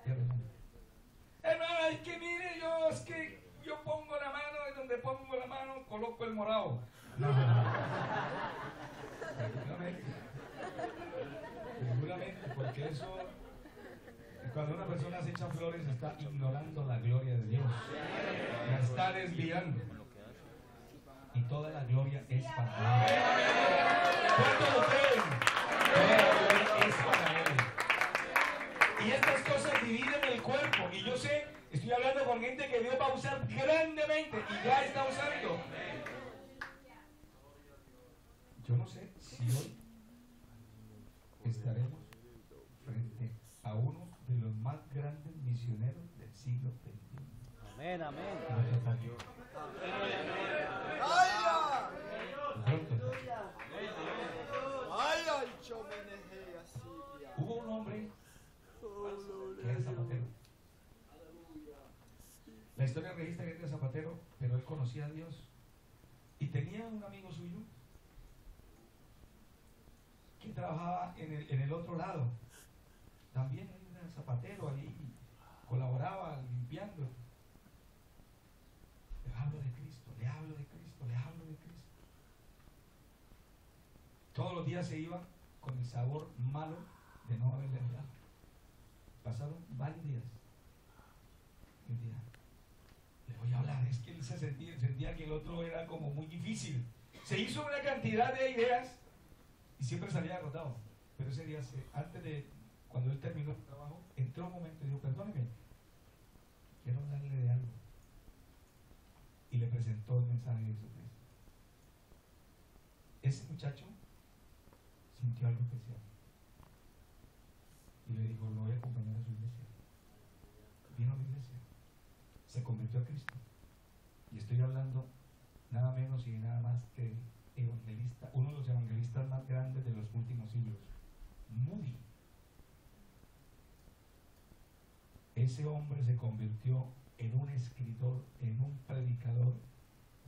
Pierde el año. Hermano, es que mire, es que yo pongo la mano, y donde pongo la mano, coloco el morado. No. Seguramente, porque eso, cuando una persona se echa flores, está ignorando la gloria de Dios, la está desviando, y toda la gloria es para Él. ¿Cuántos lo creen? Toda la gloria es para Él. Y estas cosas dividen el cuerpo, y yo sé, estoy hablando con gente que Dios va a usar grandemente, y ya está usando. Yo no sé si hoy estaremos frente a uno de los más grandes misioneros del siglo XXI. Amén, amén. Hubo un hombre que era zapatero. La historia registra que era zapatero, pero él conocía a Dios. Y tenía un amigo suyo que trabajaba en el otro lado. También él era zapatero, ahí colaboraba limpiando. Le hablo de Cristo, le hablo de Cristo, le hablo de Cristo. Todos los días se iba con el sabor malo de no haberle hablado. Pasaron varios días. Un día, le voy a hablar, es que él se sentía que el otro era como muy difícil. Se hizo una cantidad de ideas y siempre salía agotado. Pero ese día, cuando él terminó el trabajo, entró un momento y dijo, perdóneme, quiero hablarle de algo. Y le presentó el mensaje de Jesucristo. Ese muchacho sintió algo especial. Y le dijo, lo voy a acompañar a su iglesia. Vino a la iglesia. Se convirtió a Cristo. Y estoy hablando nada menos y nada más que evangelista, uno de los evangelistas más grandes de los últimos siglos, Moody. Ese hombre se convirtió en un escritor, en un predicador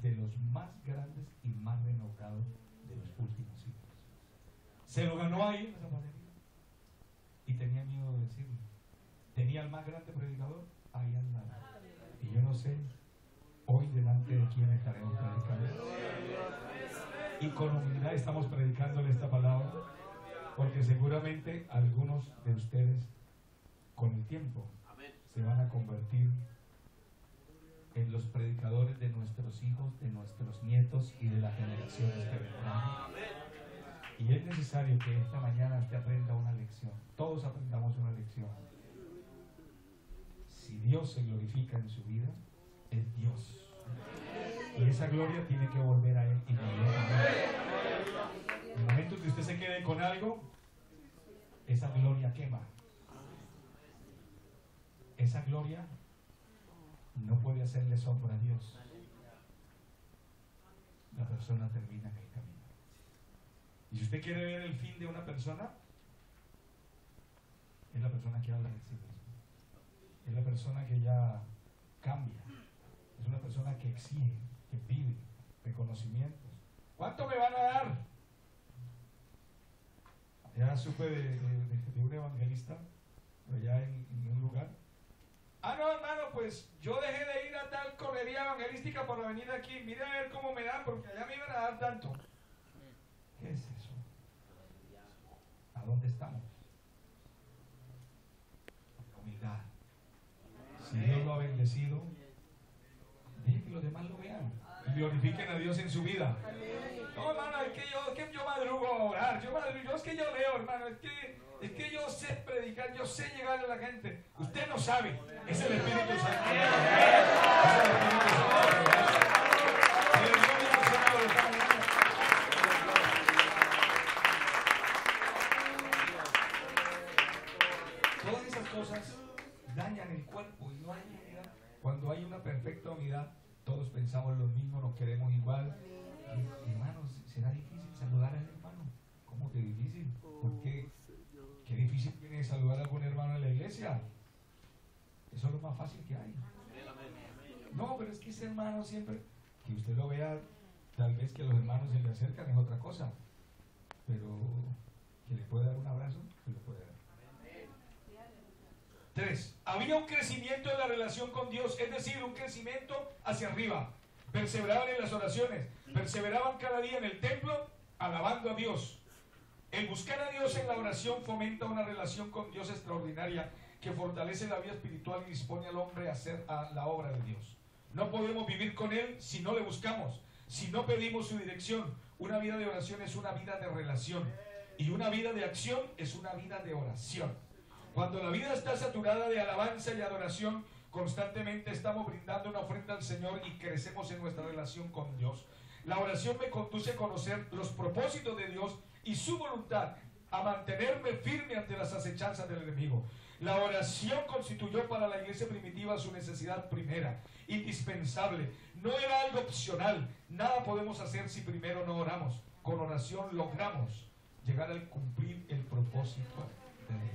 de los más grandes y más renovados de los últimos siglos. Se lo ganó ahí en la zapatería y tenía miedo de decirlo. Tenía el más grande predicador ahí al lado. Y yo no sé hoy delante de quién estaremos predicando. Y con humildad estamos predicándole esta palabra, porque seguramente algunos de ustedes con el tiempo se van a convertir en los predicadores de nuestros hijos, de nuestros nietos y de las generaciones que vendrán. Y es necesario que esta mañana usted aprenda una lección. Todos aprendamos una lección. Si Dios se glorifica en su vida, es Dios. Y esa gloria tiene que volver a Él inmediatamente. En el momento que usted se quede con algo, esa gloria quema. Esa gloria no puede hacerle sombra a Dios. La persona termina en el camino. Y si usted quiere ver el fin de una persona, es la persona que habla de sí misma. Es la persona que ya cambia. Es una persona que exige, que pide reconocimientos. ¿Cuánto me van a dar? Ya supe de un evangelista, allá en un lugar. Ah, no, hermano, pues yo dejé de ir a tal correría evangelística para venir aquí. Mire a ver cómo me dan, porque allá me iban a dar tanto. ¿Qué es eso? ¿A dónde estamos? La humildad. Si Dios lo ha bendecido, deje que los demás lo vean y glorifiquen a Dios en su vida. No, hermano, es que yo madrugo a orar, es que yo leo, hermano, es que yo sé predicar, yo sé llegar a la gente. Usted no sabe, es el Espíritu Santo. Es el Espíritu Santo. Todas esas cosas dañan el cuerpo y no hay unidad. Cuando hay una perfecta unidad, todos pensamos lo mismo, nos queremos igual. Hermanos, será difícil saludar al hermano. ¿Cómo que difícil? ¿Por qué? Qué difícil tiene saludar a algún hermano en la iglesia. Eso es lo más fácil que hay. No, pero es que ese hermano siempre, que usted lo vea, tal vez que los hermanos se le acercan es otra cosa, pero que le puede dar un abrazo, se le puede dar. 3. Había un crecimiento en la relación con Dios, es decir, un crecimiento hacia arriba. Perseveraban en las oraciones, perseveraban cada día en el templo, alabando a Dios. El buscar a Dios en la oración fomenta una relación con Dios extraordinaria que fortalece la vida espiritual y dispone al hombre a hacer la obra de Dios. No podemos vivir con Él si no le buscamos, si no pedimos su dirección. Una vida de oración es una vida de relación y una vida de acción es una vida de oración. Cuando la vida está saturada de alabanza y adoración, constantemente estamos brindando una ofrenda al Señor y crecemos en nuestra relación con Dios. La oración me conduce a conocer los propósitos de Dios y su voluntad, a mantenerme firme ante las acechanzas del enemigo. La oración constituyó para la iglesia primitiva su necesidad primera, indispensable. No era algo opcional. Nada podemos hacer si primero no oramos. Con oración logramos llegar al cumplir el propósito de Dios.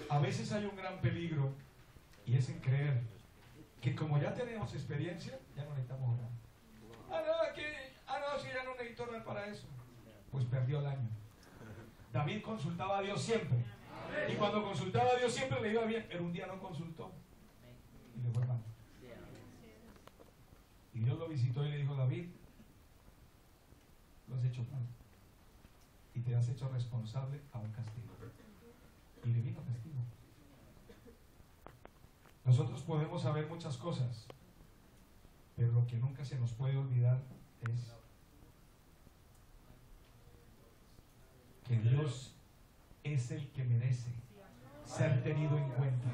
A veces hay un gran peligro y es en creer que como ya tenemos experiencia, ya no necesitamos orar. Sí, ya no necesito orar para eso. Pues perdió el año. David consultaba a Dios siempre. Y cuando consultaba a Dios siempre le iba bien, pero un día no consultó y le fue mal. Y Dios lo visitó y le dijo: David, lo has hecho mal y te has hecho responsable a un castigo. Y le vino castigo. Nosotros podemos saber muchas cosas, pero lo que nunca se nos puede olvidar es que Dios es el que merece ser tenido en cuenta.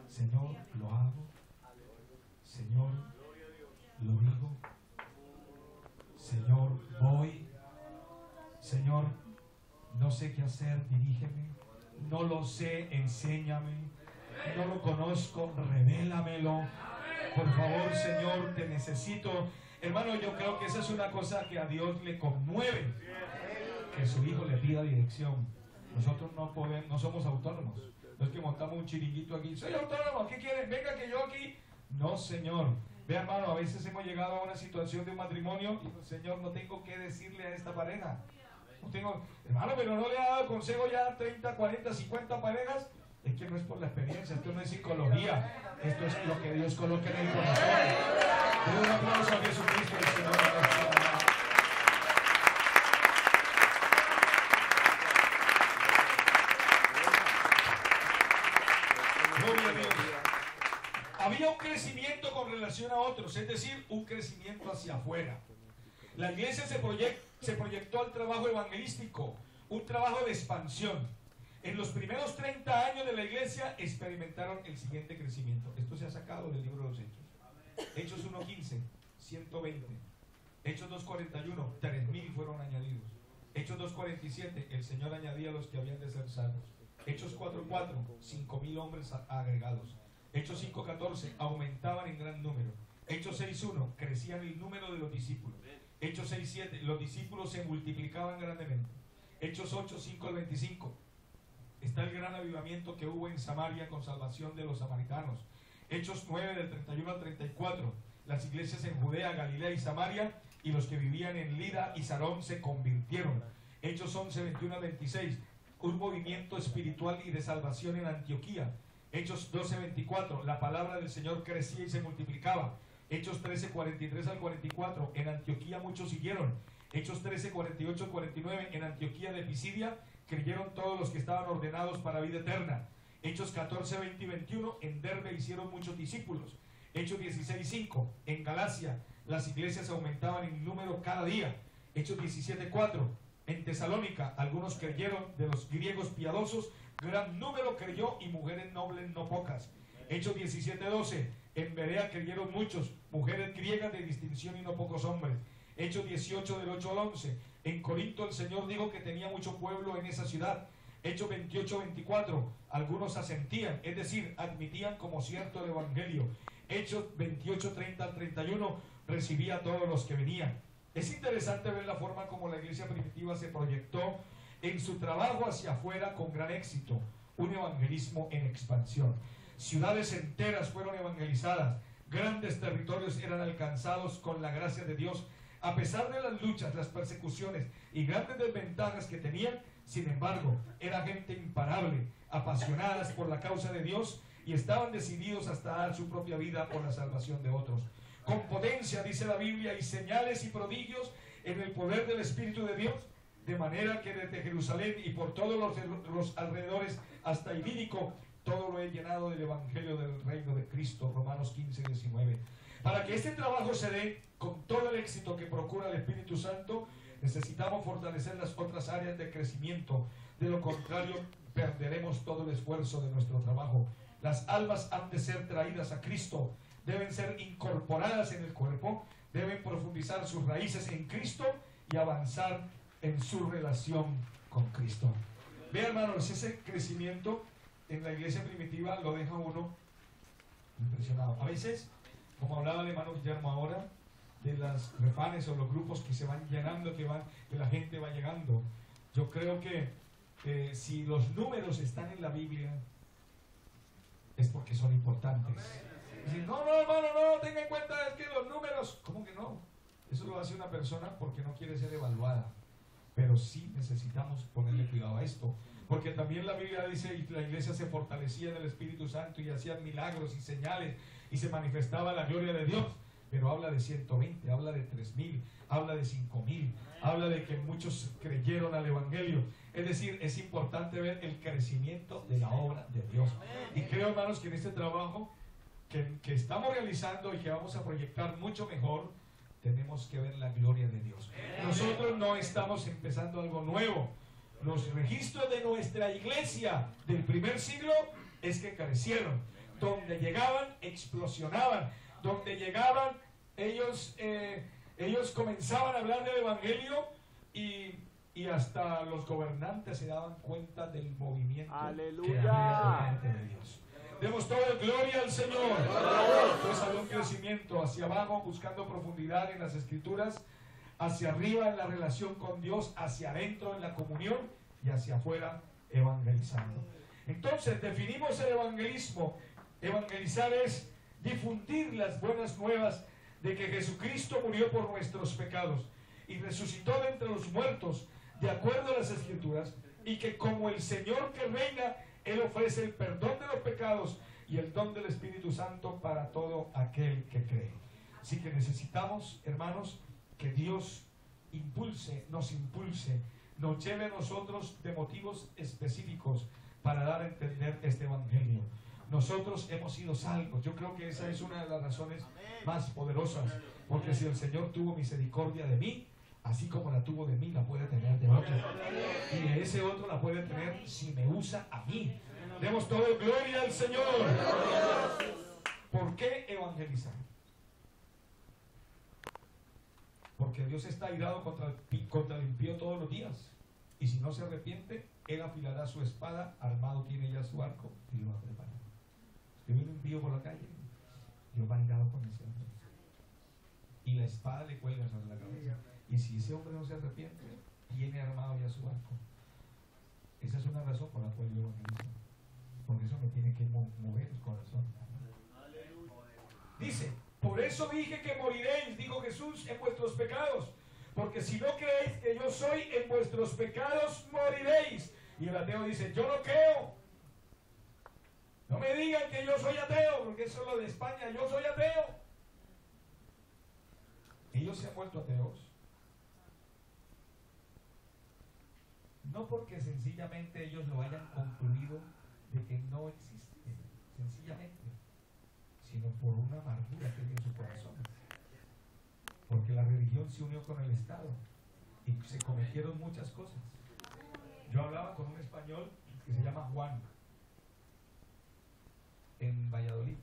Señor, lo hago. Señor, lo digo. Señor, voy. Señor, no sé qué hacer, dirígeme. No lo sé, enséñame. No lo conozco, revélamelo. Por favor, Señor, te necesito. Hermano, yo creo que esa es una cosa que a Dios le conmueve, que su hijo le pida dirección. Nosotros no podemos, no somos autónomos. No es que montamos un chiringuito aquí. Soy autónomo, ¿qué quieren? Venga que yo aquí. No, Señor. Ve, hermano, a veces hemos llegado a una situación de un matrimonio y, Señor, no tengo que decirle a esta pareja. No tengo, hermano, pero no le ha dado consejo ya a 30, 40, 50 parejas. Es que no es por la experiencia, esto no es psicología. Esto es lo que Dios coloca en el corazón. Denle un aplauso a Jesucristo, el Señor. Gloria a Dios. Había un crecimiento con relación a otros, es decir, un crecimiento hacia afuera. La iglesia se proyectó al trabajo evangelístico, un trabajo de expansión. En los primeros 30 años de la iglesia experimentaron el siguiente crecimiento. Esto se ha sacado del libro de los Hechos. Hechos 1:15, 120. Hechos 2:41, 3,000 fueron añadidos. Hechos 2:47, el Señor añadía a los que habían de ser salvos. Hechos 4:4, 5,000 hombres agregados. Hechos 5:14, aumentaban en gran número. Hechos 6:1, crecían el número de los discípulos. Hechos 6:7, los discípulos se multiplicaban grandemente. Hechos 8:5-25, está el gran avivamiento que hubo en Samaria con salvación de los samaritanos. Hechos 9, del 31 al 34, las iglesias en Judea, Galilea y Samaria, y los que vivían en Lida y Sarón se convirtieron. Hechos 11, 21 al 26, un movimiento espiritual y de salvación en Antioquía. Hechos 12, 24, la palabra del Señor crecía y se multiplicaba. Hechos 13, 43 al 44, en Antioquía muchos siguieron. Hechos 13, 48 al 49, en Antioquía de Pisidia creyeron todos los que estaban ordenados para vida eterna. Hechos 14, 20 y 21, en Derbe hicieron muchos discípulos. Hechos 16, 5, en Galacia las iglesias aumentaban en número cada día. Hechos 17, 4, en Tesalónica algunos creyeron de los griegos piadosos, gran número creyó y mujeres nobles no pocas. Hechos 17, 12, en Berea creyeron muchos, mujeres griegas de distinción y no pocos hombres. Hechos 18, del 8 al 11, en Corinto el Señor dijo que tenía mucho pueblo en esa ciudad. Hechos 28, 24, algunos asentían, es decir, admitían como cierto el evangelio. Hechos 28, 30 al 31, recibía a todos los que venían. Es interesante ver la forma como la iglesia primitiva se proyectó en su trabajo hacia afuera con gran éxito, un evangelismo en expansión. Ciudades enteras fueron evangelizadas, grandes territorios eran alcanzados con la gracia de Dios. A pesar de las luchas, las persecuciones y grandes desventajas que tenían, sin embargo, era gente imparable, apasionadas por la causa de Dios y estaban decididos hasta dar su propia vida por la salvación de otros. Con potencia, dice la Biblia, y señales y prodigios en el poder del Espíritu de Dios, de manera que desde Jerusalén y por todos los alrededores hasta Ilírico, todo lo he llenado del Evangelio del Reino de Cristo. Romanos 15, 19. Para que este trabajo se dé con todo el éxito que procura el Espíritu Santo, necesitamos fortalecer las otras áreas de crecimiento. De lo contrario, perderemos todo el esfuerzo de nuestro trabajo. Las almas han de ser traídas a Cristo, deben ser incorporadas en el cuerpo, deben profundizar sus raíces en Cristo y avanzar en su relación con Cristo. Vean, hermanos, ese crecimiento en la iglesia primitiva lo deja uno impresionado. A veces, como hablaba el hermano Guillermo ahora, de las refanes o los grupos que se van llenando, que la gente va llegando, yo creo que si los números están en la Biblia, es porque son importantes. Dicen, no, hermano, no, tenga en cuenta es que los números, ¿cómo que no? Eso lo hace una persona porque no quiere ser evaluada. Pero sí necesitamos ponerle cuidado a esto, porque también la Biblia dice, y la iglesia se fortalecía en el Espíritu Santo y hacían milagros y señales y se manifestaba la gloria de Dios. Pero habla de 120, habla de 3,000, habla de 5,000, habla de que muchos creyeron al Evangelio. Es decir, es importante ver el crecimiento de la obra de Dios. Y creo, hermanos, que en este trabajo que estamos realizando y que vamos a proyectar mucho mejor, tenemos que ver la gloria de Dios. Nosotros no estamos empezando algo nuevo. Los registros de nuestra iglesia del primer siglo es que crecieron. Donde llegaban, explosionaban. Donde llegaban, ellos comenzaban a hablar del Evangelio y hasta los gobernantes se daban cuenta del movimiento que había delante de Dios. Demos toda gloria al Señor. Pues había un crecimiento hacia abajo, buscando profundidad en las Escrituras, hacia arriba en la relación con Dios, hacia adentro en la comunión y hacia afuera evangelizando. Entonces definimos el evangelismo. Evangelizar es difundir las buenas nuevas de que Jesucristo murió por nuestros pecados y resucitó de entre los muertos de acuerdo a las Escrituras, y que como el Señor que reina, Él ofrece el perdón de los pecados y el don del Espíritu Santo para todo aquel que cree. Así que necesitamos, hermanos, que Dios nos impulse, nos lleve a nosotros de motivos específicos para dar a entender este Evangelio. Nosotros hemos sido salvos. Yo creo que esa es una de las razones más poderosas, porque si el Señor tuvo misericordia de mí, así como la tuvo de mí, la puede tener de otro. Y de ese otro la puede tener si me usa a mí. Demos toda gloria al Señor. ¿Por qué evangelizar? Porque Dios está airado contra el impío todos los días. Y si no se arrepiente, Él afilará su espada, armado tiene ya su arco y lo va a preparar. Usted ve un impío por la calle, Dios va airado con ese hombre. Y la espada le cuelga sobre la cabeza. Y si ese hombre no se arrepiente, tiene armado ya su arco. Esa es una razón por la cual yo evangelizo. Porque eso me tiene que mover el corazón. Dice, por eso dije que moriréis, dijo Jesús, en vuestros pecados. Porque si no creéis que yo soy, en vuestros pecados moriréis. Y el ateo dice, yo no creo. No me digan que yo soy ateo, porque eso es lo de España, yo soy ateo. Ellos se han vuelto ateos. No porque sencillamente ellos lo hayan concluido de que no existe, sencillamente, sino por una amargura que hay en su corazón. Porque la religión se unió con el Estado y se cometieron muchas cosas. Yo hablaba con un español que se llama Juan en Valladolid.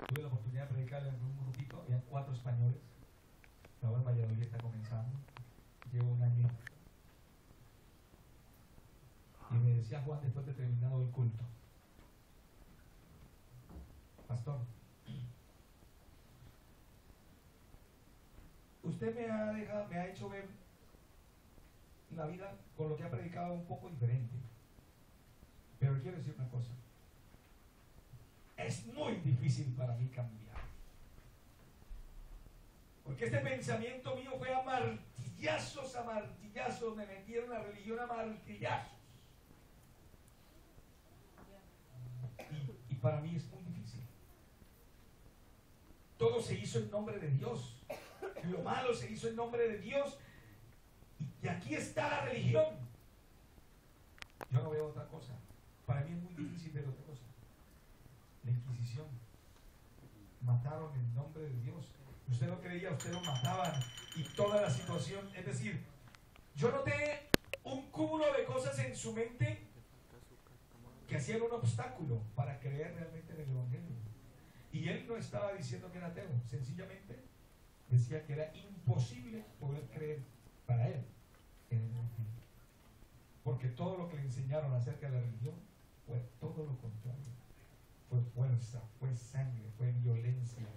Tuve la oportunidad de predicarle en un grupito, había 4 españoles. Ahora en Valladolid está comenzando. Llevo un año. Y me decía Juan después de terminado el culto: pastor, usted me ha hecho ver la vida con lo que ha predicado un poco diferente. Pero quiero decir una cosa: es muy difícil para mí cambiar. Porque este pensamiento mío fue a martillazos, me metieron la religión a martillazos. Y para mí es muy difícil. Todo se hizo en nombre de Dios. Lo malo se hizo en nombre de Dios. Y aquí está la religión. Yo no veo otra cosa. Para mí es muy difícil ver otra cosa. La Inquisición. Mataron en nombre de Dios. Usted lo creía, usted lo mataban. Y toda la situación. Es decir, yo noté un cúmulo de cosas en su mente que hacían un obstáculo para creer realmente en el Evangelio. Y él no estaba diciendo que era ateo. Sencillamente decía que era imposible poder creer para él en el Evangelio. Porque todo lo que le enseñaron acerca de la religión fue todo lo contrario. Fue fuerza, fue sangre, fue violencia,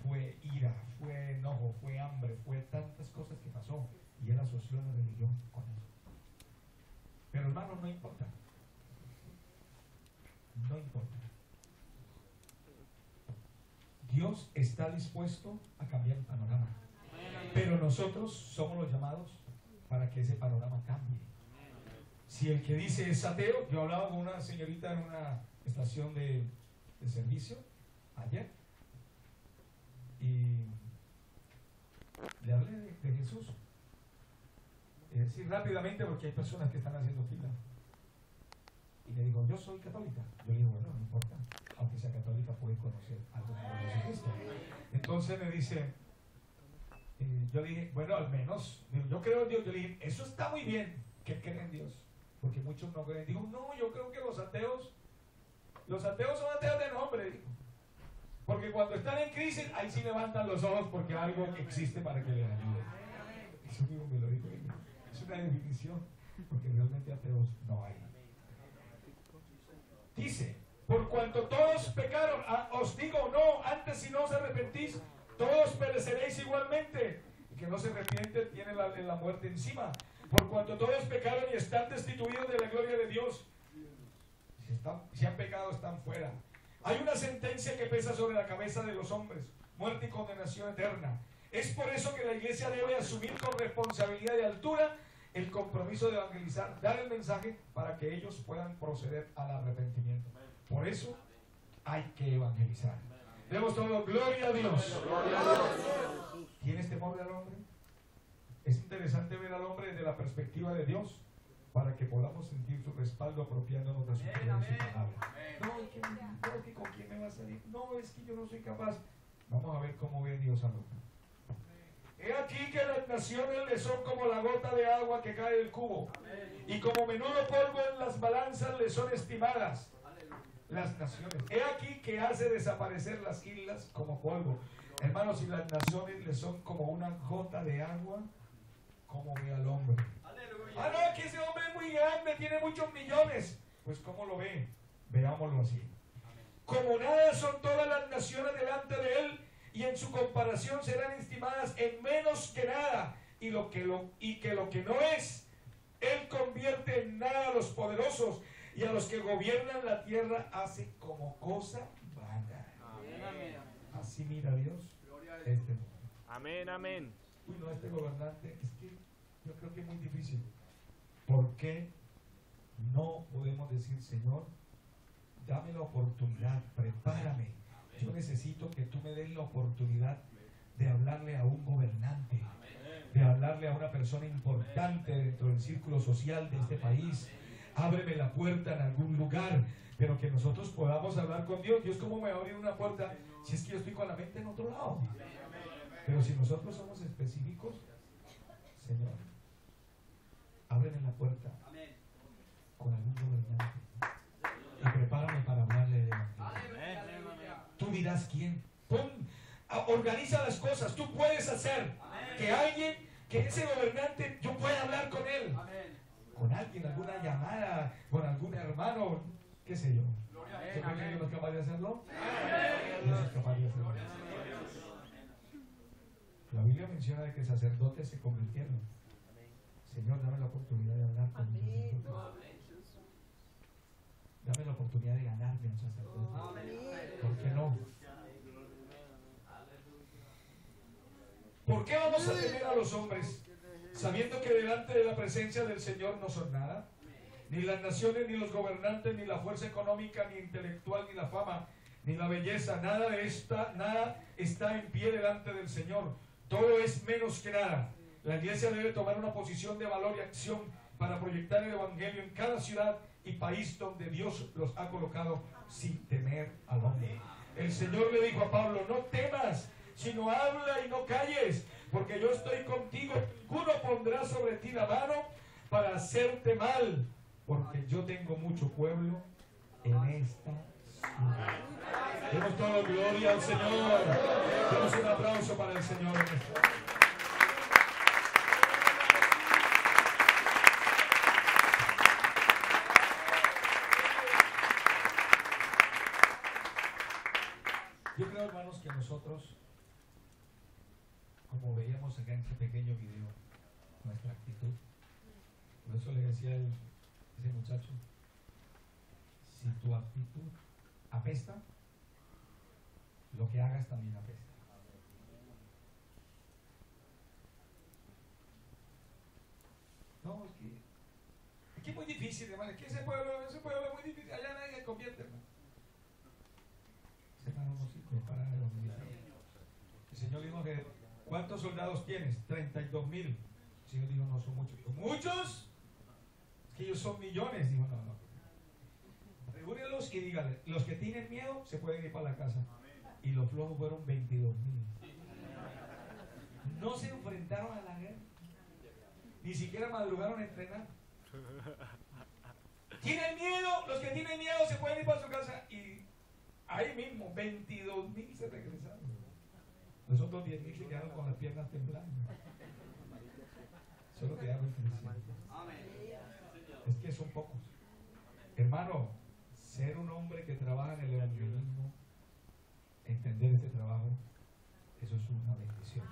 fue ira, fue enojo, fue hambre, fue tantas cosas que pasó. Y él asoció la religión con eso. Pero hermanos, no importa. No importa. Dios está dispuesto a cambiar el panorama. Pero nosotros somos los llamados para que ese panorama cambie. Si el que dice es ateo, yo hablaba con una señorita en una estación de servicio ayer y le hablé de Jesús. Sí, rápidamente, porque hay personas que están haciendo fila. Y le digo, yo soy católica. Yo le digo, bueno, no importa, aunque sea católica puede conocer algo de Jesucristo. Entonces me dice, yo le dije, bueno, al menos, yo creo en Dios. Yo le dije, eso está muy bien, que creen en Dios, porque muchos no creen. Digo, no, yo creo que los ateos son ateos de nombre, digo. Porque cuando están en crisis, ahí sí levantan los ojos porque algo existe para que les ayude. Eso mismo me lo dijo ella. Es una definición, porque realmente ateos no hay. Dice, por cuanto todos pecaron, os digo, no, antes si no os arrepentís, todos pereceréis igualmente. Y que no se arrepiente tiene la muerte encima. Por cuanto todos pecaron y están destituidos de la gloria de Dios. Si han pecado, están fuera. Hay una sentencia que pesa sobre la cabeza de los hombres: muerte y condenación eterna. Es por eso que la iglesia debe asumir con responsabilidad de altura el compromiso de evangelizar, dar el mensaje para que ellos puedan proceder al arrepentimiento. Por eso hay que evangelizar. Demos todo gloria a Dios. ¿Tienes temor del hombre? Es interesante ver al hombre desde la perspectiva de Dios para que podamos sentir su respaldo apropiándonos de su poder y su palabra. No, que con quién me va a salir. No, es que yo no soy capaz. Vamos a ver cómo ve Dios al hombre. He aquí que las naciones le son como la gota de agua que cae del cubo, y como menudo polvo en las balanzas le son estimadas las naciones. He aquí que hace desaparecer las islas como polvo. Hermanos, si las naciones le son como una gota de agua, ¿cómo ve al hombre? Ah, no, que ese hombre es muy grande, tiene muchos millones. Pues ¿cómo lo ve? Veámoslo así. Como nada son todas las naciones delante de él, y en su comparación serán estimadas en menos que nada, y que lo que no es, él convierte en nada a los poderosos, y a los que gobiernan la tierra hace como cosa vana. Así mira Dios este mundo. Amén, amén. Uy, no, este gobernante, es que yo creo que es muy difícil. ¿Por qué no podemos decir, Señor, dame la oportunidad, prepárame? Yo necesito que tú me des la oportunidad de hablarle a un gobernante, de hablarle a una persona importante dentro del círculo social de este país. Ábreme la puerta en algún lugar, pero que nosotros podamos hablar con Dios. Dios, ¿cómo me va a abrir una puerta si es que yo estoy con la mente en otro lado? Pero si nosotros somos específicos, Señor, ábreme la puerta con algún gobernante y prepárame para hablarle de Evangelio. Tú dirás quién. Organiza las cosas. Tú puedes hacer que alguien, que ese gobernante, yo pueda hablar con él. Con alguien, alguna llamada, con algún hermano, qué sé yo. ¿Usted cree que Dios no es capaz de hacerlo? Dios es capaz de hacerlo. La Biblia menciona de que sacerdotes se convirtieron. Señor, dame la oportunidad de hablar con un sacerdote. Dame la oportunidad de ganarme un sacerdote. ¿Por qué no? ¿Por qué vamos a temer a los hombres, sabiendo que delante de la presencia del Señor no son nada? Ni las naciones, ni los gobernantes, ni la fuerza económica, ni intelectual, ni la fama, ni la belleza, nada está en pie delante del Señor. Todo es menos que nada. La iglesia debe tomar una posición de valor y acción para proyectar el evangelio en cada ciudad y país donde Dios los ha colocado, sin temer al hombre. El Señor le dijo a Pablo: no temas, sino habla y no calles, porque yo estoy contigo. Ninguno pondrá sobre ti la mano para hacerte mal, porque yo tengo mucho pueblo en esta ciudad. Demos toda gloria al Señor. Demos un aplauso para el Señor. Yo creo, hermanos, que nosotros, como veíamos acá en este pequeño video, nuestra actitud, por eso le decía ese muchacho, si tu actitud apesta, lo que hagas también apesta. No, es que es muy difícil, hermano. Es que ese pueblo es muy difícil. Allá nadie se convierte, hermano. El Señor dijo que ¿cuántos soldados tienes? 32,000. El Señor dijo: no son muchos. ¿Muchos? Es que ellos son millones. Dijo: no. Reúnelos y díganle: los que tienen miedo se pueden ir para la casa. Y los flojos fueron 22,000. No se enfrentaron a la guerra, ni siquiera madrugaron a entrenar. ¿Tienen miedo? Los que tienen miedo se pueden ir para su casa. Y ahí mismo 22,000 se regresaron. Los otros 10,000 se quedaron con las piernas temblando. Solo quedaron 300. Es que son pocos. Hermano, ser un hombre que trabaja en el evangelismo, entender este trabajo, eso es una bendición.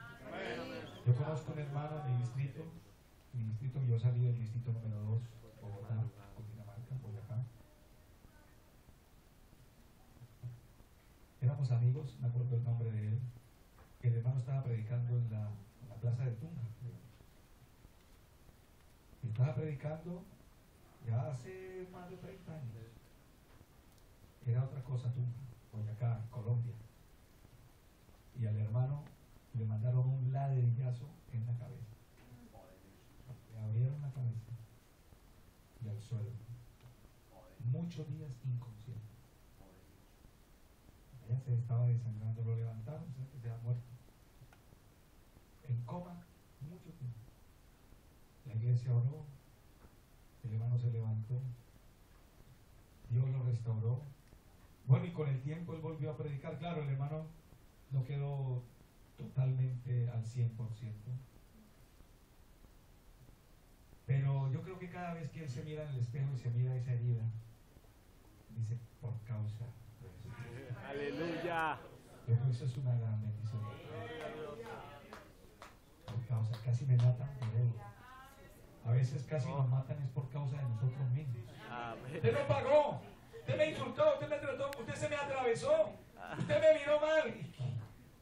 Yo conozco un hermano en mi distrito, yo salí del distrito número 2, Bogotá, Cundinamarca, Boyacá. Éramos amigos, me acuerdo el nombre de él. El hermano estaba predicando en la plaza de Tunja. Y estaba predicando ya hace más de 30 años. Era otra cosa Tunja, Boyacá, Colombia. Y al hermano le mandaron un ladrillazo en la cabeza. Le abrieron la cabeza y al suelo. Muchos días inconsciente. Ella se estaba desangrando, lo levantaron, se ha muerto. En coma, mucho tiempo. La iglesia oró, el hermano se levantó, Dios lo restauró. Bueno, y con el tiempo él volvió a predicar. Claro, el hermano no quedó totalmente al 100%. Pero yo creo que cada vez que él se mira en el espejo y se mira esa herida, dice, por causa de eso. Aleluya. Yo creo que eso es una gran bendición. Por causa, casi me matan, pero a veces casi nos matan es por causa de nosotros mismos. Usted no pagó, usted me insultó, usted me trató, usted se me atravesó, usted me miró mal.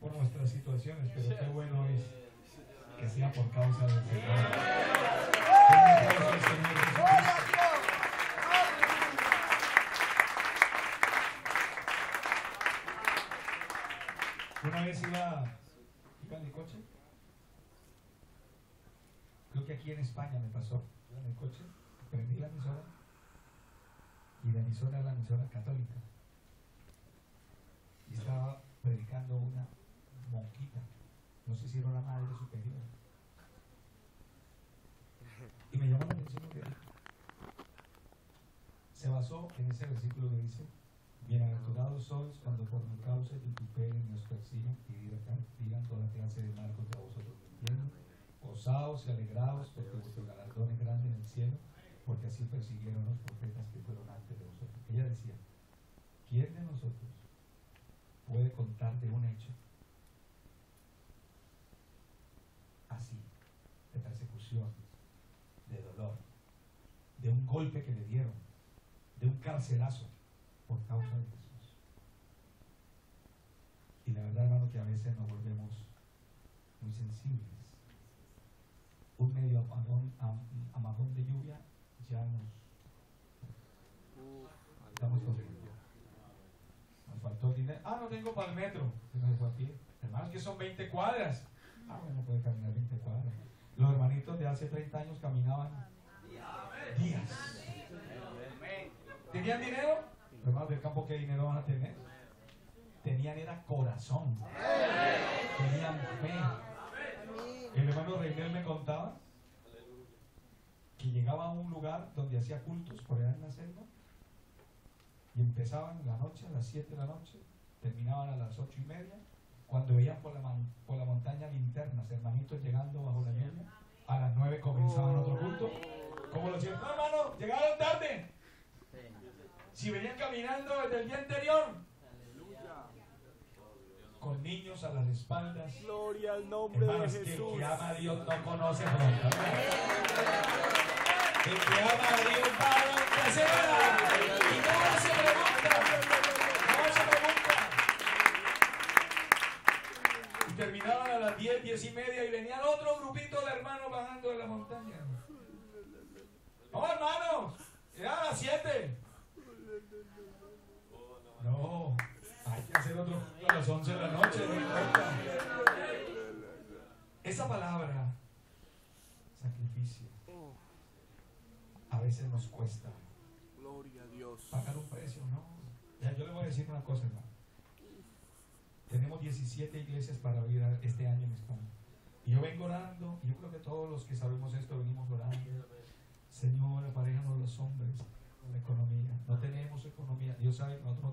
Por nuestras situaciones, pero qué bueno es que sea por causa del Señor. Una vez iba en el coche, creo que aquí en España me pasó, iba en el coche, prendí la emisora, y la emisora era la emisora católica, y estaba predicando una monjita, no sé si era una madre superior, y me llamó la atención lo que dijo. Se basó en ese versículo que dice: bienaventurados sois cuando por mi causa vituperen y os persigan y digan toda clase de mal contra vosotros mintiendo. Gozaos y alegraos, porque vuestro galardón es grande en el cielo, porque así persiguieron los profetas que fueron antes de vosotros. Ella decía: ¿quién de nosotros puede contar de un hecho así, de persecución, de dolor, de un golpe que le dieron, de un carcelazo por causa de Jesús? Y la verdad, hermano, que a veces nos volvemos muy sensibles. Un medio amagón de lluvia ya estamos corriendo. Nos faltó el dinero. No tengo para el metro. Se fue a pie. Hermanos, que son 20 cuadras. No puede caminar 20 cuadras. Los hermanitos de hace 30 años caminaban días. ¿Tenían dinero? Los hermanos del campo, ¿qué dinero van a tener? Tenían era corazón. Tenían fe. El hermano Reinel me contaba que llegaba a un lugar donde hacía cultos por allá en la selva y empezaban en la noche, a las 7 de la noche, terminaban a las 8:30. Cuando veían por la montaña linternas, hermanitos llegando bajo la lluvia, a las 9 comenzaban otro culto. Como lo decían: no, hermano, llegaron tarde. Si venían caminando desde el día anterior, con niños a las espaldas. Gloria al nombre Hermanos, de Jesús. el que ama a Dios no conoce fronteras. El que ama a Dios va a donde sea y no se pregunta. No se pregunta. Y terminaban a las 10, 10:30 y venían otro grupito de hermanos bajando de la montaña. No, hermanos, eran a las 7. No, hay que hacer otro a las 11 de la noche, no importa. Esa palabra, sacrificio, a veces nos cuesta. Gloria a Dios. Pagar un precio, ¿no? Ya, yo le voy a decir una cosa, hermano. Tenemos 17 iglesias para abrir este año en España. Y yo vengo orando, y yo creo que todos los que sabemos esto venimos orando. Señor, aparéjanos los hombres, la economía. No tenemos economía. Dios sabe que nosotros no